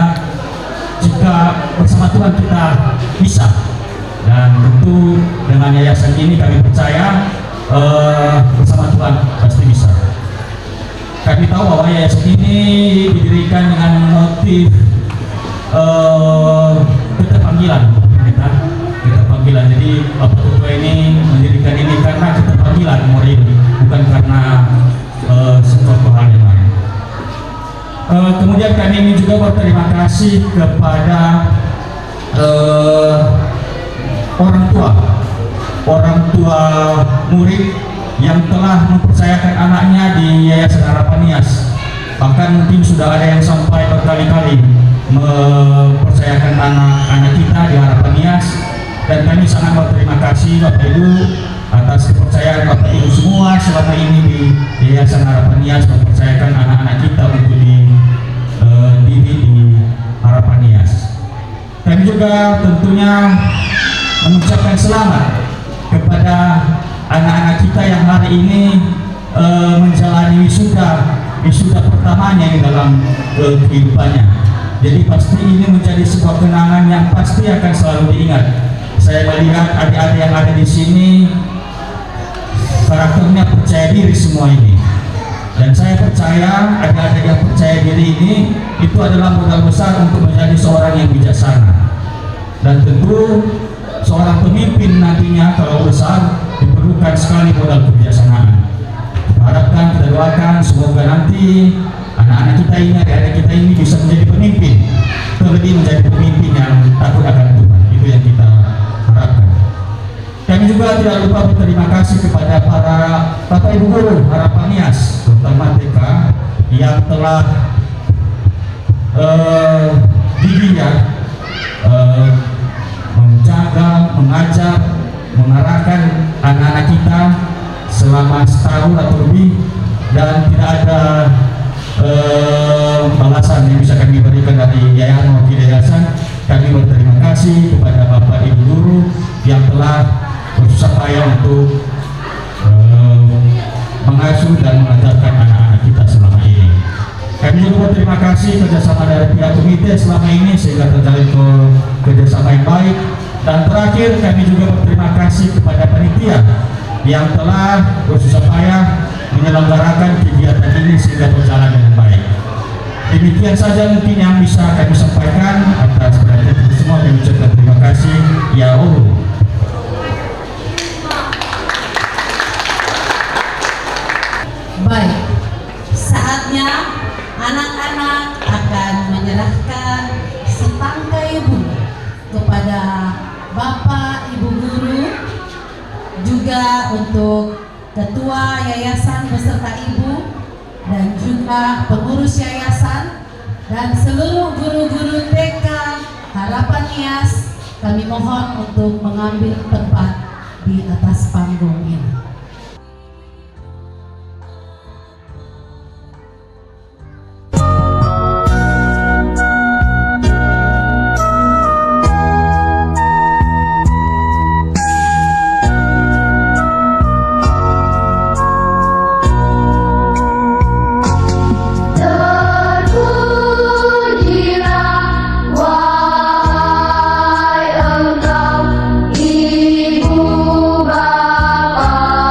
S4: jika bersama Tuhan kita bisa, dan tentu dengan yayasan ini kami percaya bersama Tuhan pasti bisa. Kami tahu bahwa yayasan ini didirikan dengan motif keterpanggilan, keterpanggilan. Jadi Bapak Ketua ini mendirikan ini karena keterpanggilan moral, bukan karena sesuatu hal yang lain. Kemudian kami ingin juga berterima kasih kepada orang tua murid yang telah mempercayakan anaknya di Yayasan Harapan Nias. Bahkan mungkin sudah ada yang sampai berkali-kali mempercayakan anak-anak kita di Harapan Nias, dan kami sangat berterima kasih Bapak Ibu atas kepercayaan Bapak Ibu semua selama ini di Yayasan Harapan Nias, mempercayakan anak-anak kita untuk dididik di Harapan Nias. Kami juga tentunya mengucapkan selamat kepada anak-anak kita yang hari ini menjalani wisuda pertamanya di dalam kehidupannya. Jadi pasti ini menjadi sebuah kenangan yang pasti akan selalu diingat. Saya melihat adik-adik yang ada di sini karakternya percaya diri semua ini, dan saya percaya adik-adik yang percaya diri ini itu adalah modal besar untuk menjadi seorang yang bijaksana. Dan tentu seorang pemimpin nantinya kalau besar diperlukan sekali modal kebijaksanaan. Kita harapkan, kita doakan semoga nanti anak-anak kita ini, adik-adik kita ini bisa menjadi pemimpin, terlebih menjadi pemimpin yang takut akan Tuhan. Itu yang kita harapkan. Kami juga tidak lupa berterima kasih kepada para Bapak Ibu Guru Harapan Nias, terutama TK, yang telah giginya menjaga, mengajar, mengarahkan anak-anak kita selama setahun atau lebih, dan tidak ada balasan yang bisa kami berikan dari yayasan. Kami berterima kasih kepada Bapak Ibu Guru yang telah bersusah payah untuk mengasuh dan mengajarkan anak-anak kita selama ini. Kami juga berterima kasih kerjasama dari pihak komite selama ini sehingga terjalin kerjasama yang baik. Dan terakhir kami juga berterima kasih kepada panitia yang telah bersusah payah menyelenggarakan kegiatan ini sehingga berjalan dengan baik. Demikian saja mungkin yang bisa kami sampaikan. Atas perhatian itu semua kami ucapkan terima kasih. Ya Allah.
S1: Baik, saatnya anak-anak akan menyerahkan setangkai bunga kepada Bapak Ibu Guru, juga untuk Ketua Yayasan beserta Ibu, dan juga pengurus yayasan, dan seluruh guru-guru TK Harapan Nias. Kami mohon untuk mengambil tempat di atas panggung ini.
S2: Ibu bapa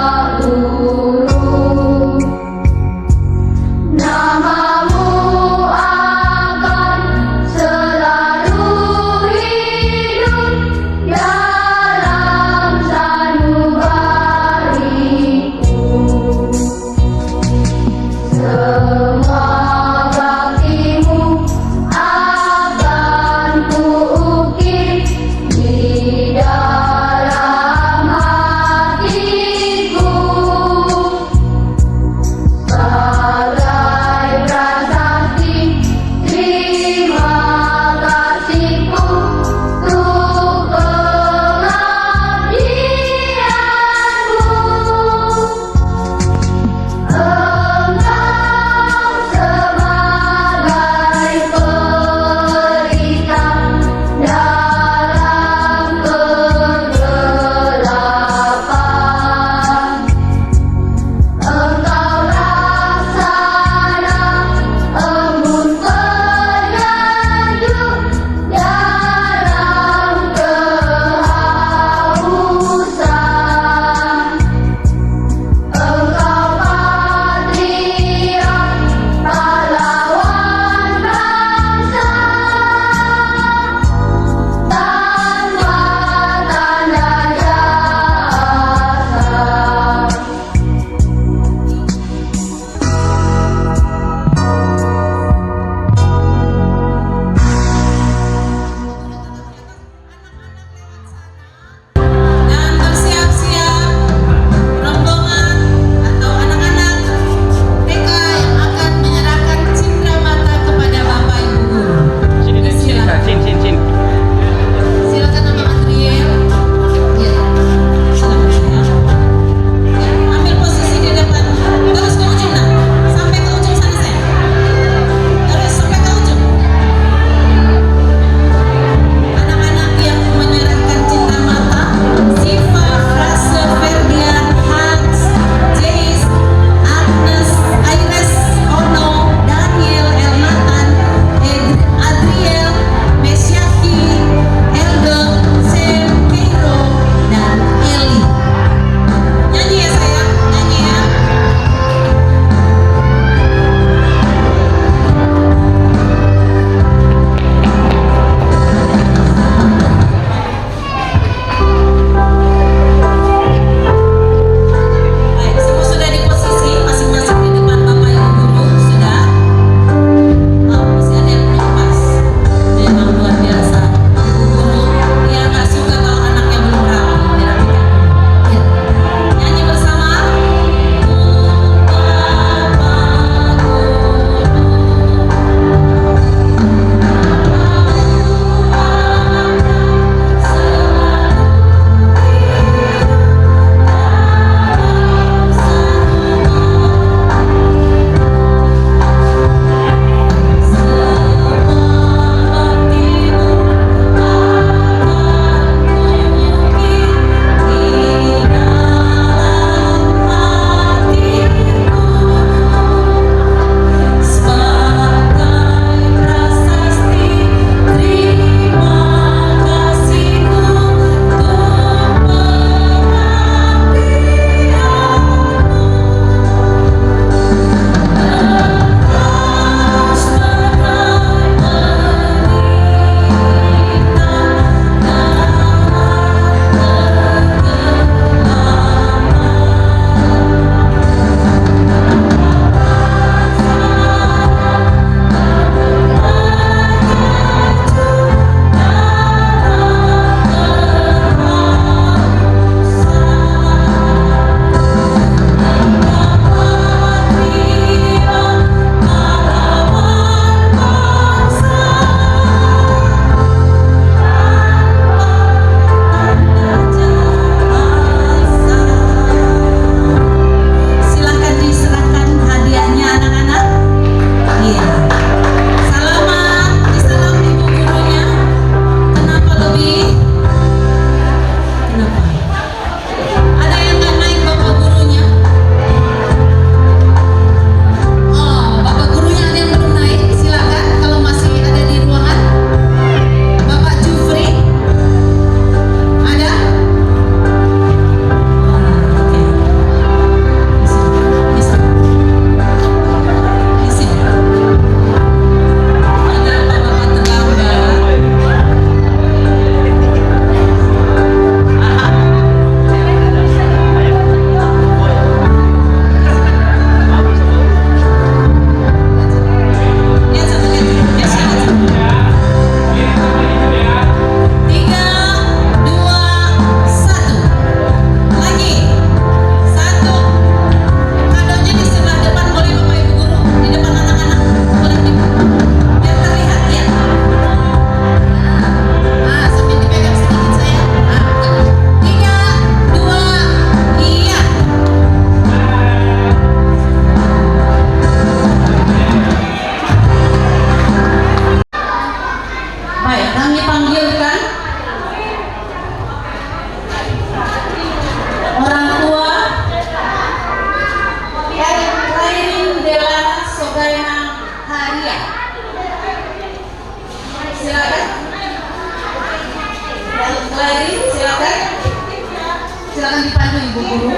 S7: Guru.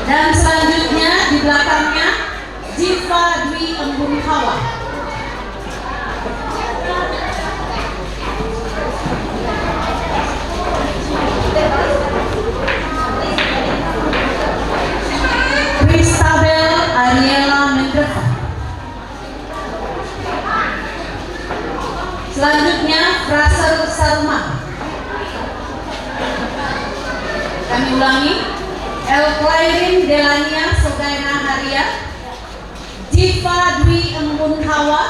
S7: Dan selanjutnya di belakangnya Jiva Dwi Embun Hawa. Kristabel Ariela Mendrafa. Selanjutnya Fraser Sarma. Kami ulangi, Elklairin Delania Sogaina Haria, Jiva Dwi Embun Hawa,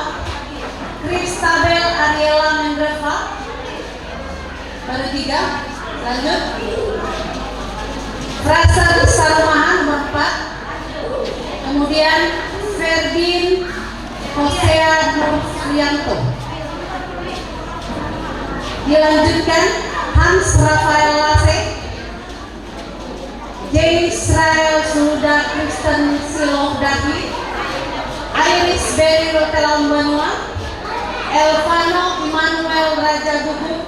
S7: Kristabel Ariela Mendrafa. Baru 3. Lanjut. Fraser Sarma nomor 4. Kemudian Ferdin Hosea Nurfianto. Dilanjutkan Hans Rafael Lase, J. Israel Suda Kristen Siloh David, Iris Berry Rotelam Banua, Elvano Immanuel Raja Gugu,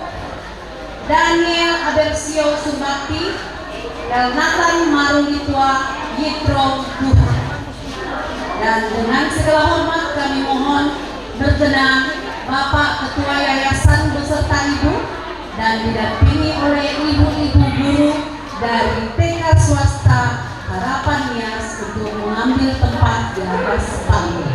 S7: Daniel Abersio Sumbakti, Elnatan Marulitua Yitro Duha. Dan dengan segala hormat kami mohon berkenan Bapak Ketua Yayasan beserta Ibu dan didampingi oleh ibu-ibu guru dari TK swasta Harapan Nias untuk mengambil tempat di atas panggung.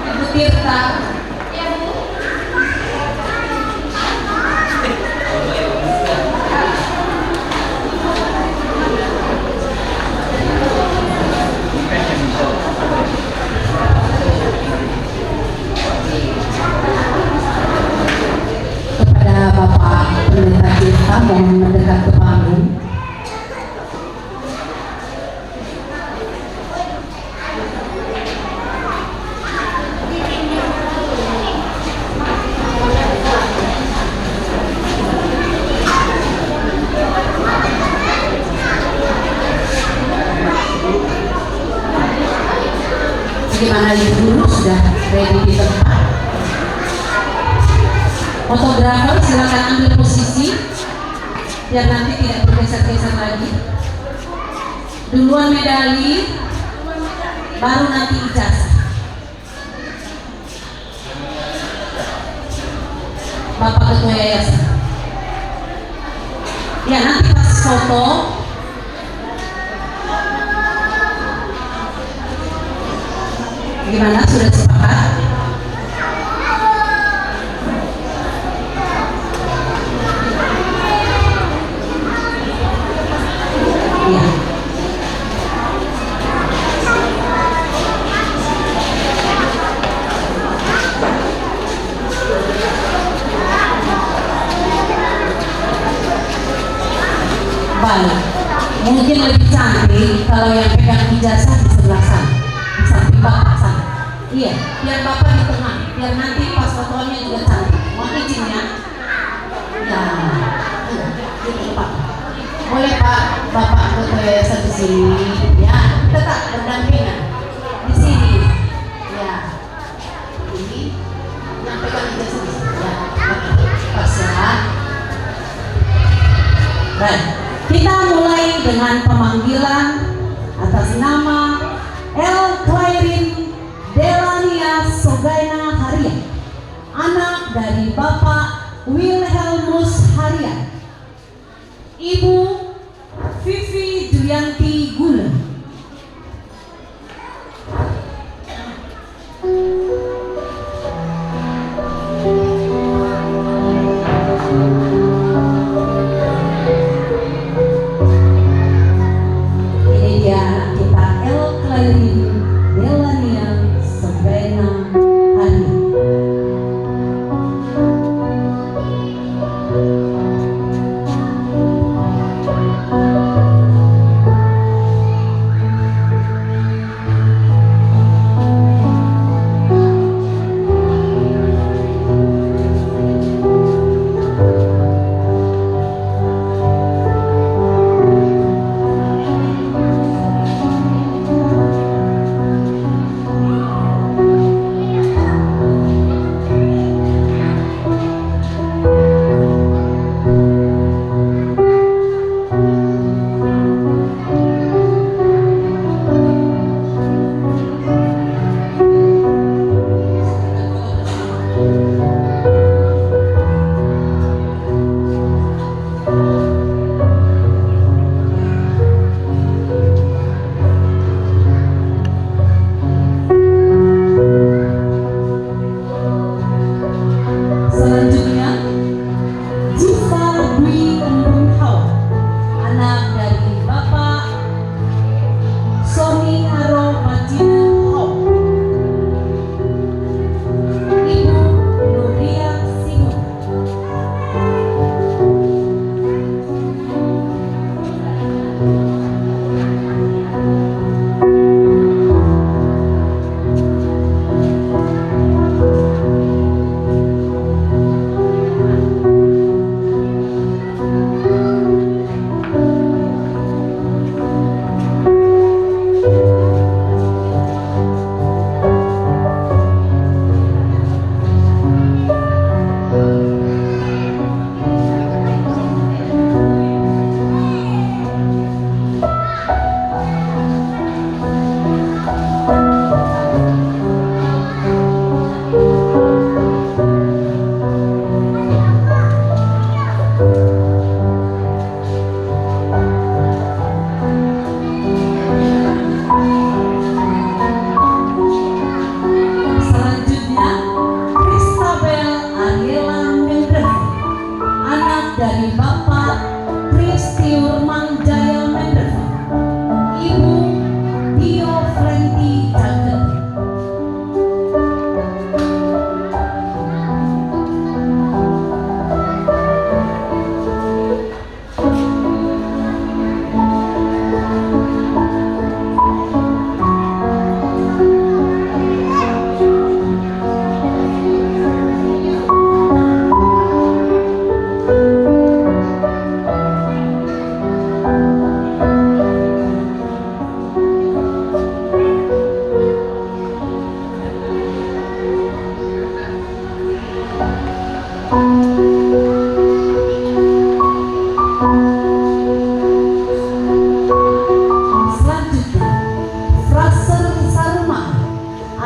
S7: Ibu Tirta. Kepada Bapak Pendeta Tirta mohon mendekat ke panggung. Bagaimana ibu guru sudah ready di tempat? Fotografer silakan ambil posisi biar nanti tidak bergeser-geser lagi. Duluan medali, baru nanti ijazah. Bapak Ketua Yayasan. Ya nanti pas foto gimana, sudah sepakat? Ya. Baik, mungkin lebih cantik kalau yang pegang ijazah di sebelah sana, di samping Bapak sana. Iya, biar Bapak di tengah, biar nanti pas fotonya juga cantik. Mohon izin ya. Ya, gitu Pak. Boleh Pak, Bapak Ketua Yayasan di sini. Ya, tetap berdampingan di sini. Ya, ini yang pegang ijazah di sini. Ya, pas ya. Baik, kita mulai dengan pemanggilan atas nama Elklairin Delania Sogaina Haria, anak dari Bapak Wilhelmus Haria, Ibu Vivi Duyanti Gula. Ini dia anak kita Elklairin Delania Sogaina Haria.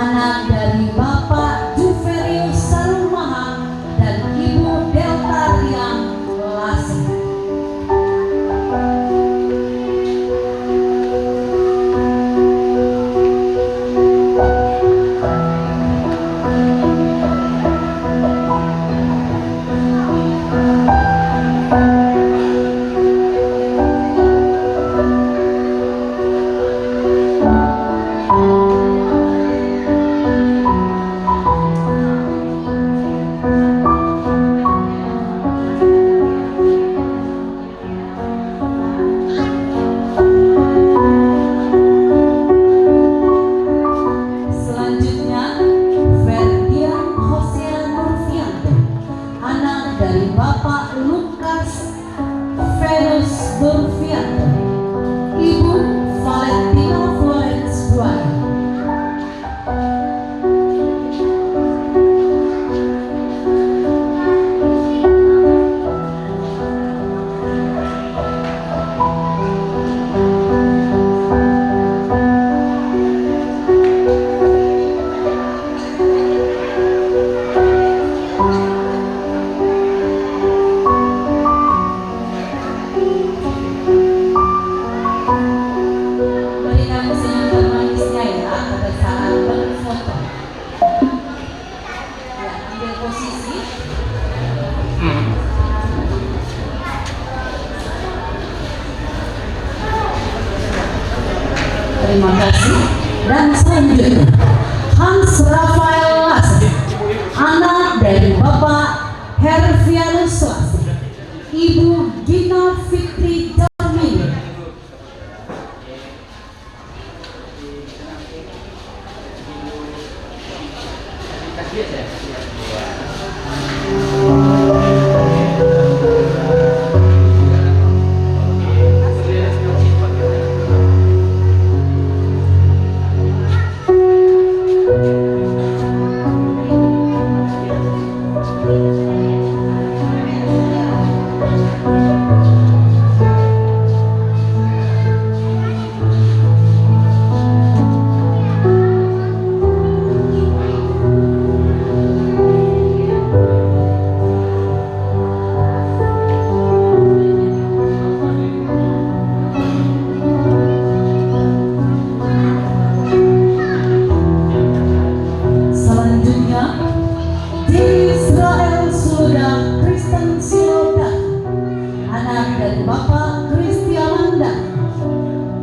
S1: anak dari Bapak Juferius Sarumaha dan Ibu Delta Riang Lasi. Selanjutnya, Ferdian Hosea Nurfianto, anak dari Bapak Lukas Ferus Nurfianto, Ibu Valentina Florence Buaya. Berikan senyum termanisnya ya pada saat berfoto. Ya, ambil posisi. Terima kasih. Dan selanjutnya Hans Rafael Lasi, anak dari Bapak Hervianus Lasi, Ibu Gina Fitri Darmini. Selanjutnya, di Israel sudah Kristen Siloda, anak dari Bapak Kristiananda,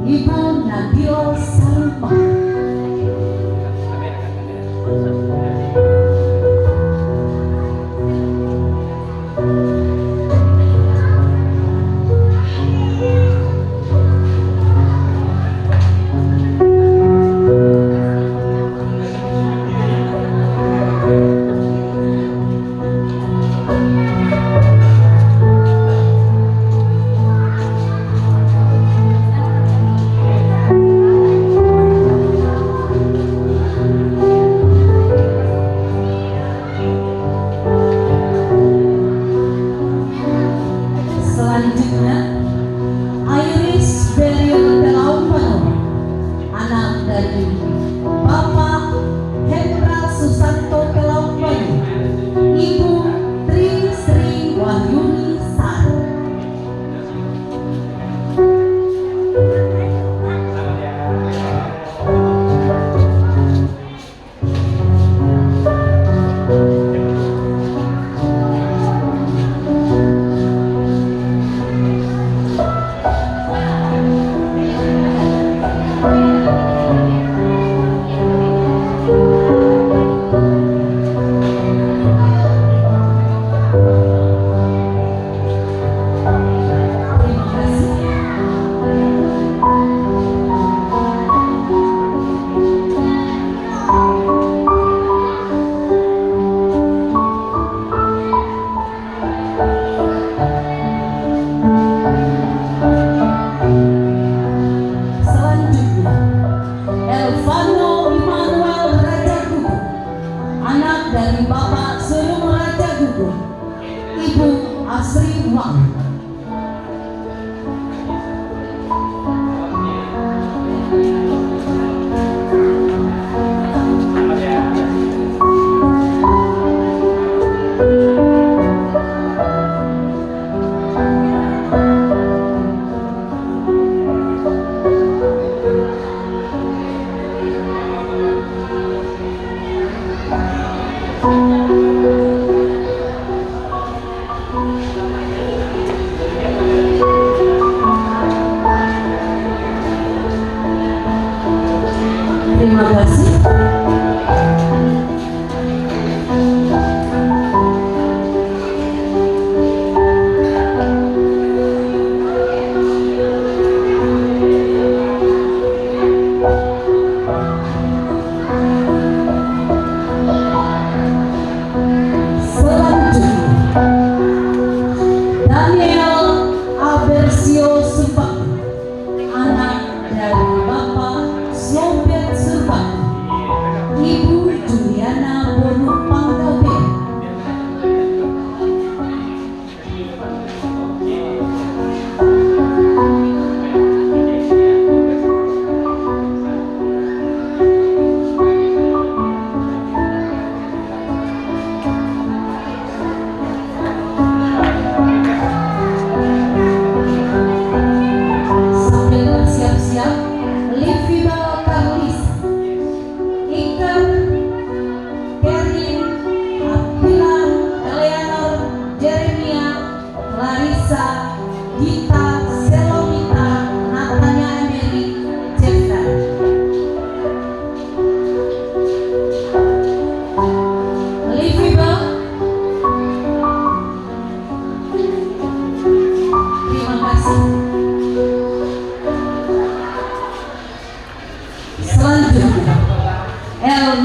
S1: Ibu Nadila Salma.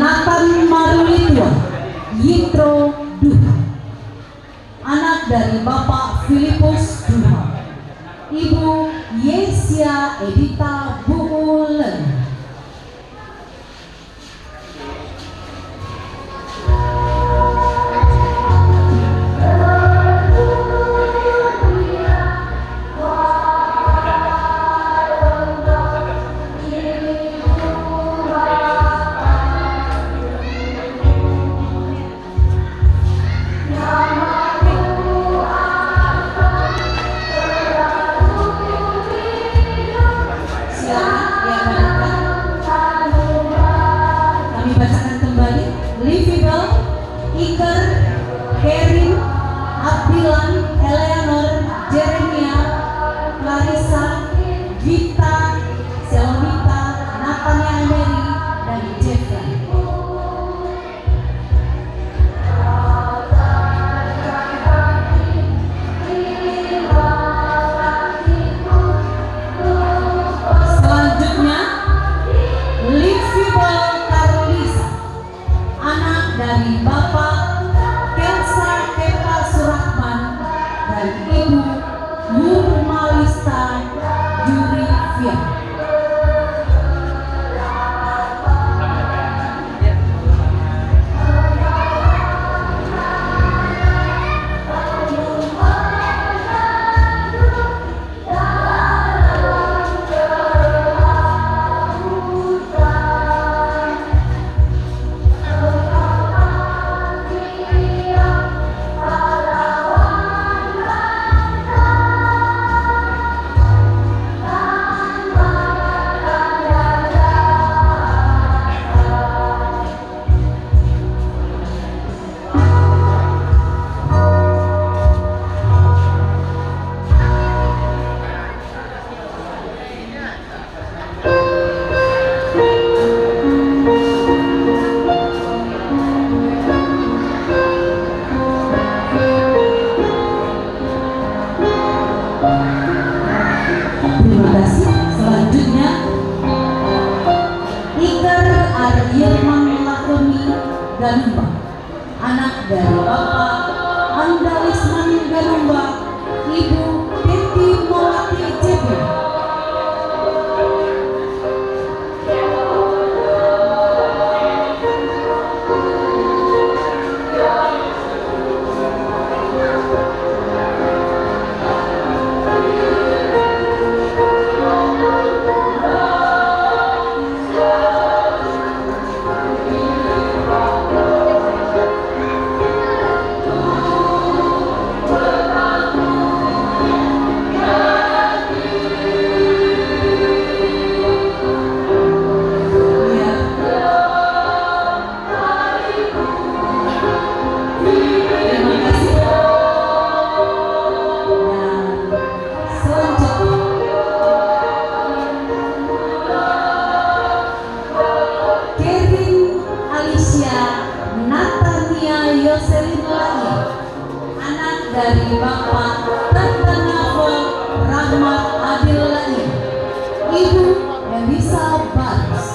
S7: Nathan Marulitwa Yitro Duha. Anak dari Bapak Filipus Duha, Ibu Yesia Edita Buulen. Iker, Kerin, Abdilan, Eleanor, Jeremia, Clarissa, Gita, Selomita, Nathaniel Mary, dan Jeffrey. Selanjutnya, Livibel Karolisa, anak dari Bapak Kelsa Kepa Surahman dan Ibu Nurmalista Jurivia. Terima kasih. Selanjutnya, Iker Aryilman Lakoni Ganumba, anak dari Bapak Andalisman Ganumba, Ibu Teti Molati Cepi. Dari Bapak Tantanawa Rahmat Adil Lain, Ibu Elisa Baris.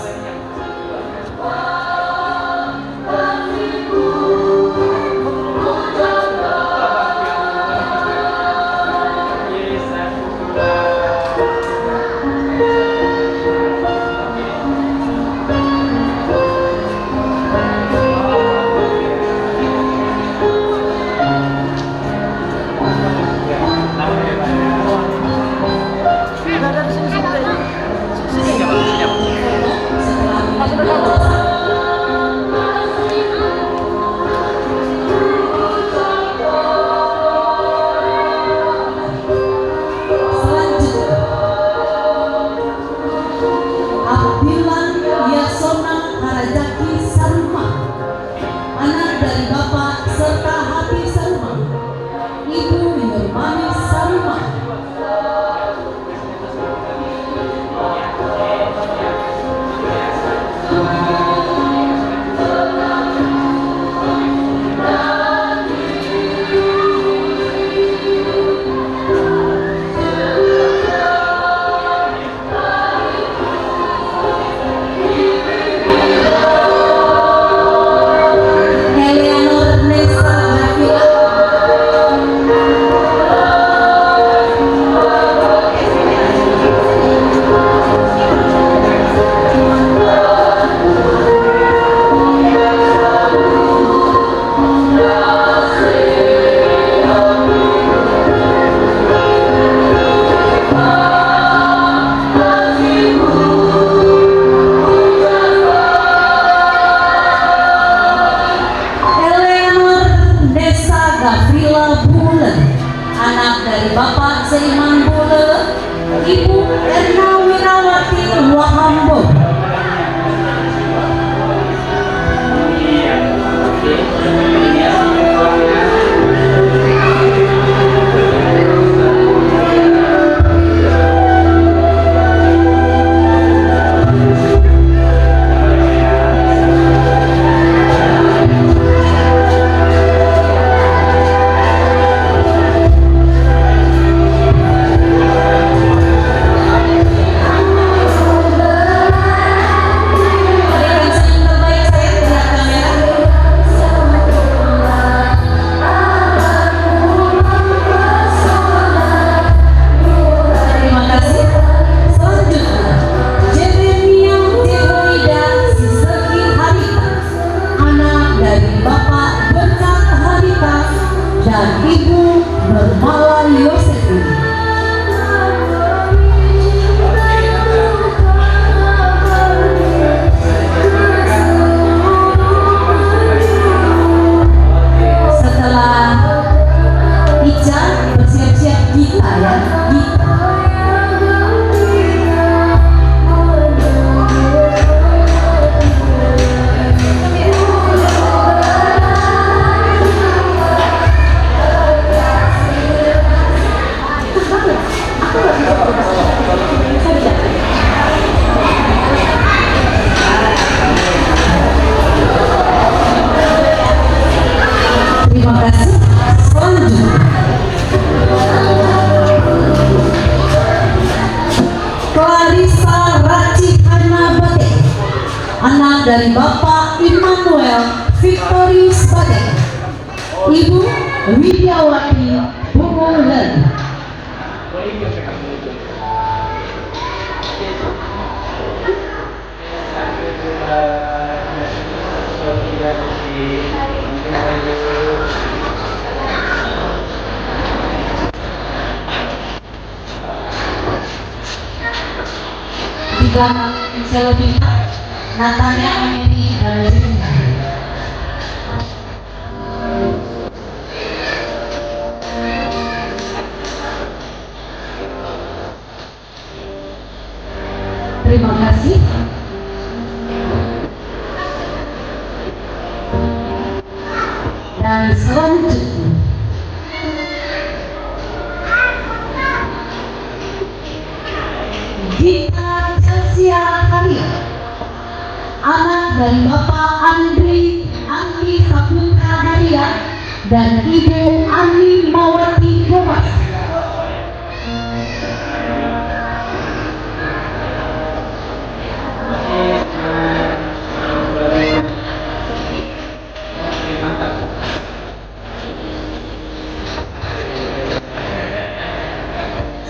S7: Erna Wirawati Wahambo. Dan Ibu Nurmala Yosefi. Setelah Ica bersiap-siap kita ya, kita. Terima kasih. Selanjutnya Clarissa Racihana Bate, anak dari Bapak Immanuel Victorius Bate, Ibu Widyawati Bungulen. Di belakang selebihnya Natanya Ameni dan Rizky. Terima kasih. Dan selanjutnya Gita Celsia Karya, anak dari Bapak Andi Saputra Karya dan Ibu Ani Mawati Gomas.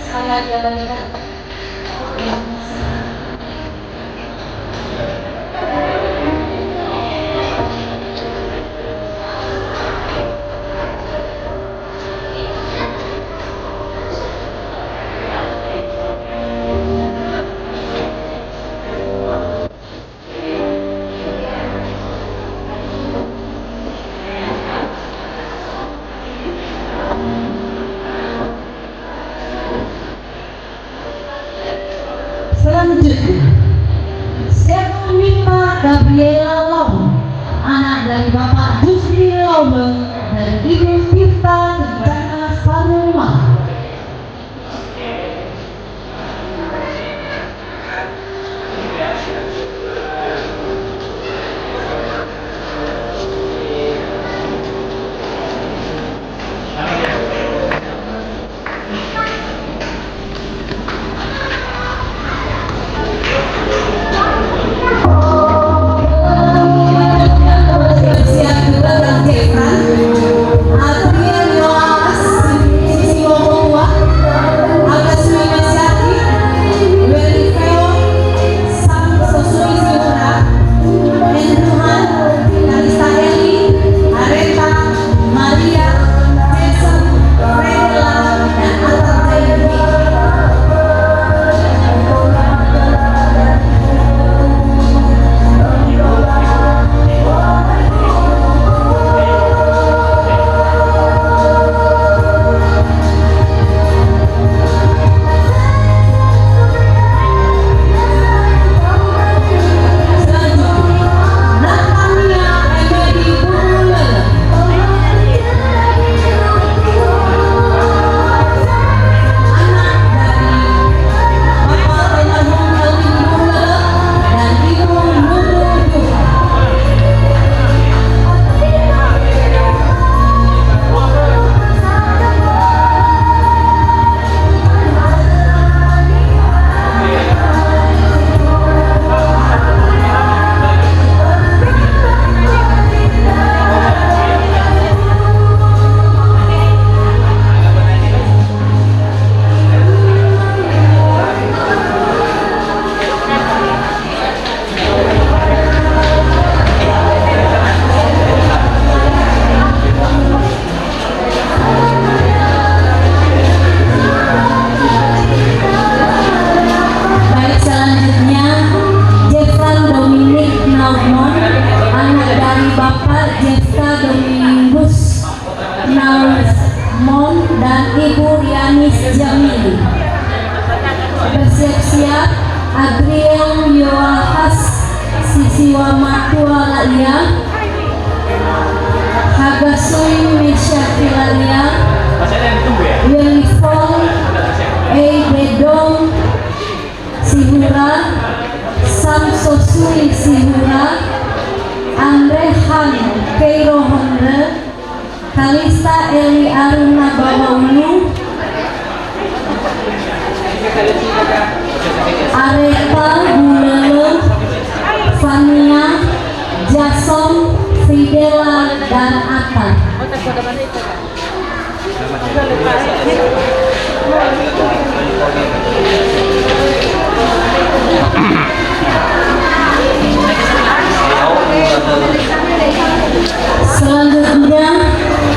S7: Saya jalankan. dari Bapak Jefta Domingus Nalmon dan Ibu Rianis Jamili. Bersiap-siap Adriel Yoahas Sisiwa Matua Laia, Hagasui Mesyaki Laia, Wilifong Bedong Sihura, Samsosui Sihura, Andrehan Keiro Honda, Kalista Eli Aruna Bawaulu, Areta Bulelo, Fania, Jason, Fidela, dan Atta. Selanjutnya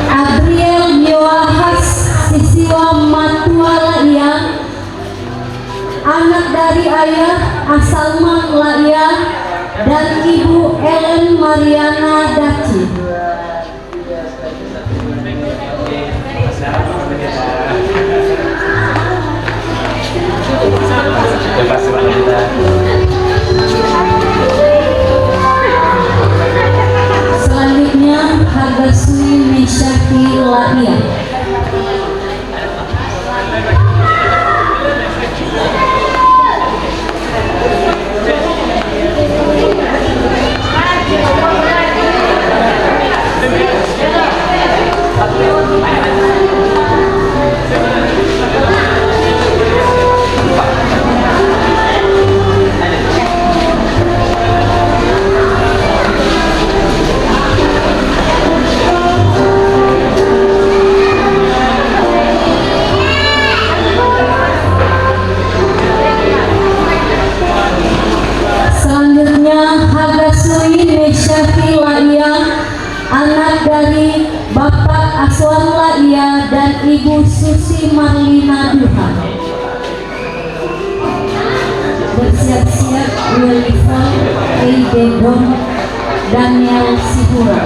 S7: Adriel Yoahas Sisiwa Matua Laia, anak dari ayah Asalman Laia dan ibu Ellen Mariana Daci. Selanjutnya Hagasui Mesyaki Laia. Anak dari Bapak Aswan Laia dan Ibu Susi Marlina Duha. Bersiap-siap Wilifon Bedong Daniel Sihura.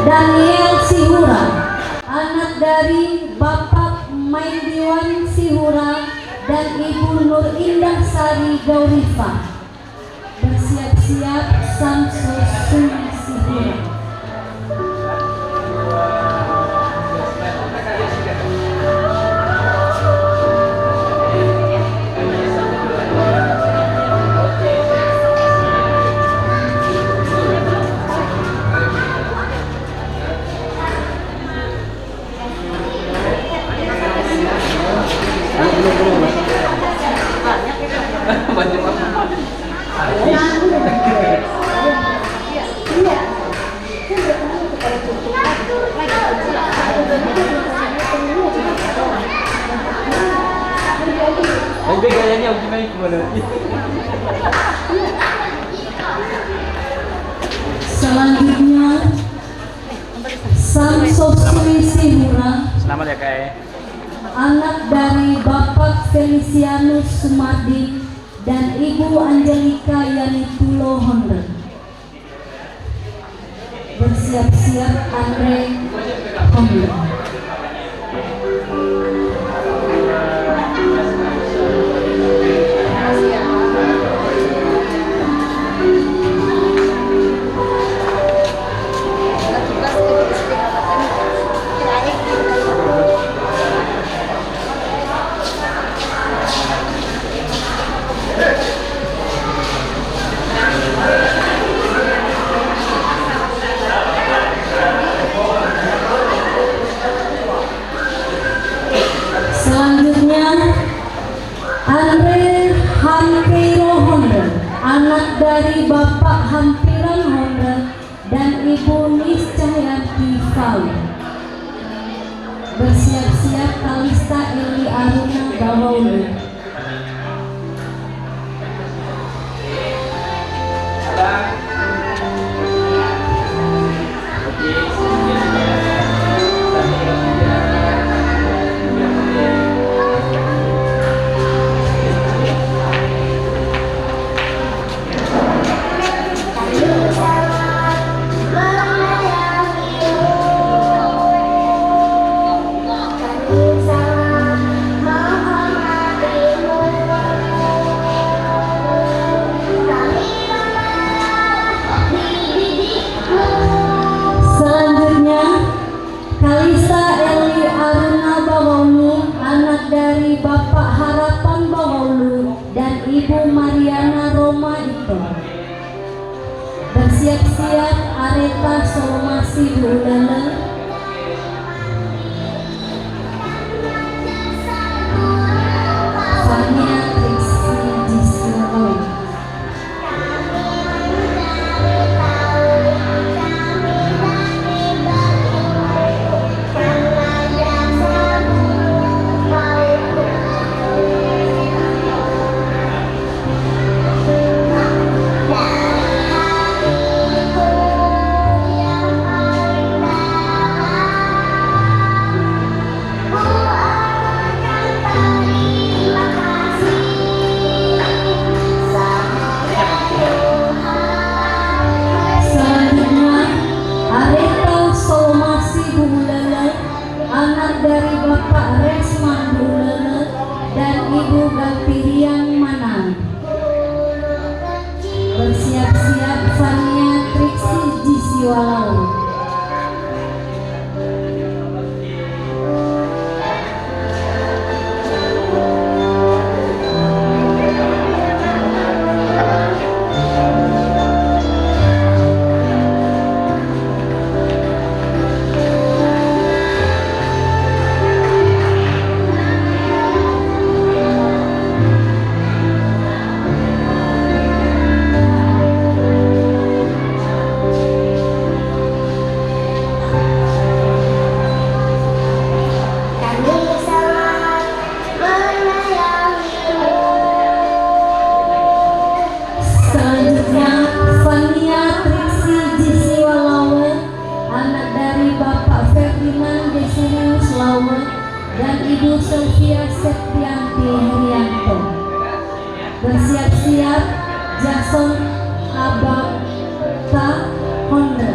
S7: Daniel Sihura, anak dari Bapak Maindiwan Sihura dan Ibu Nur Indah Sari Gaurifa. Bersiap-siap Samsosui Sihura. Selanjutnya Samsosui Sihura,
S5: Selamat ya kak.
S7: anak dari Bapak Felicianus Sumardi dan Ibu Angelika Yanitulo Honda. Bersiap-siap Andre Honda. Bahaulu. Selanjutnya, Kalisa Eli Aruna Bahaulu, anak dari Bapak Harapan Bahaulu dan Ibu Mariana Roma itu. Bersiap-siap Areta Solomasi Bulele, Fania Triksi Jiswalawe. Selanjutnya, Areta Solomasi Bulele, anak dari Bapak Resman Bulele dan Ibu Gapiriang Manang. Bersiap-siap Fania Triksi Jiswalawe. Selanjutnya, Fania Triksi Jiswalawe, anak dari Bapak Ferdinand Desinius Lawe dan Ibu Sofia Septianti Herianto. Bersiap-siap Jason Abakta Honda.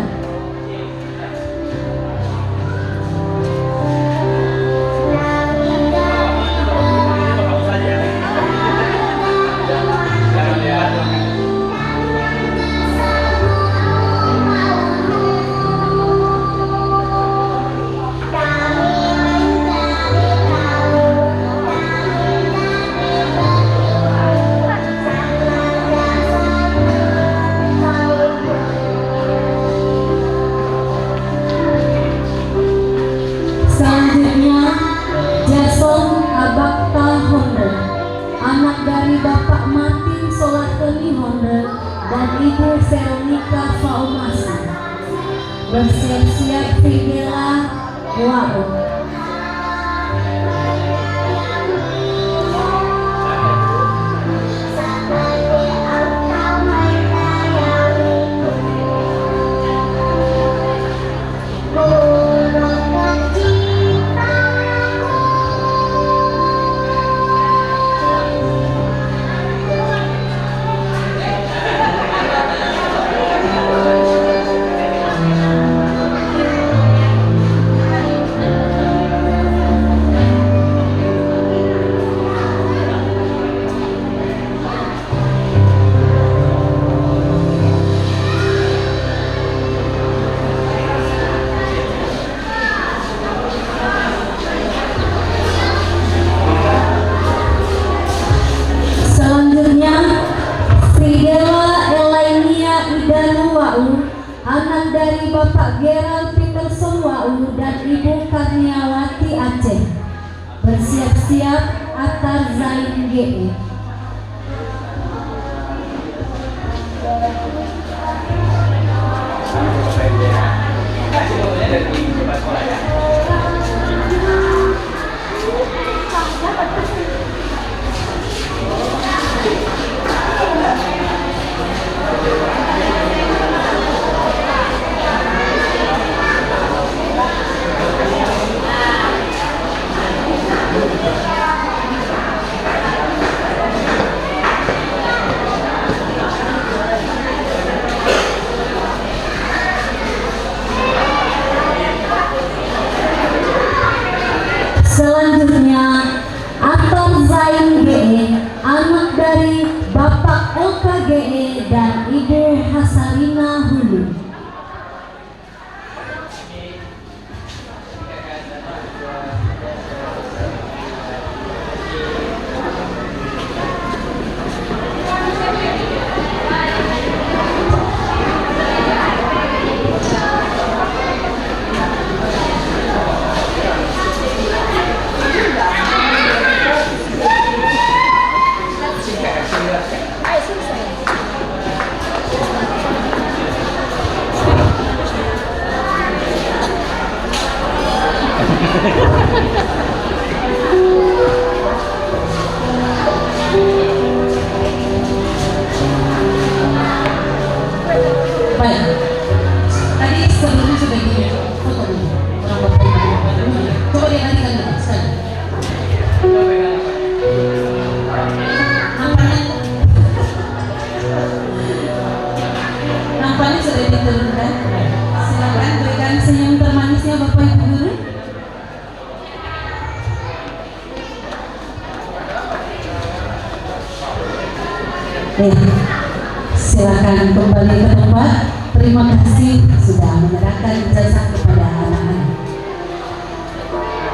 S7: Selanjutnya, Jason Abakta Honda, anak dari Bapak Martin Solateni Honda dan Ibu Veronica Faumasi. Bersiap-siap Fidela Wao. anak dari Bapak Gerald Peterson Wau dan Ibu Karniawati Aceh. Bersiap-siap Atar Zain GE.
S1: Silakan kembali ke tempat. Terima kasih sudah mendengarkan ijazah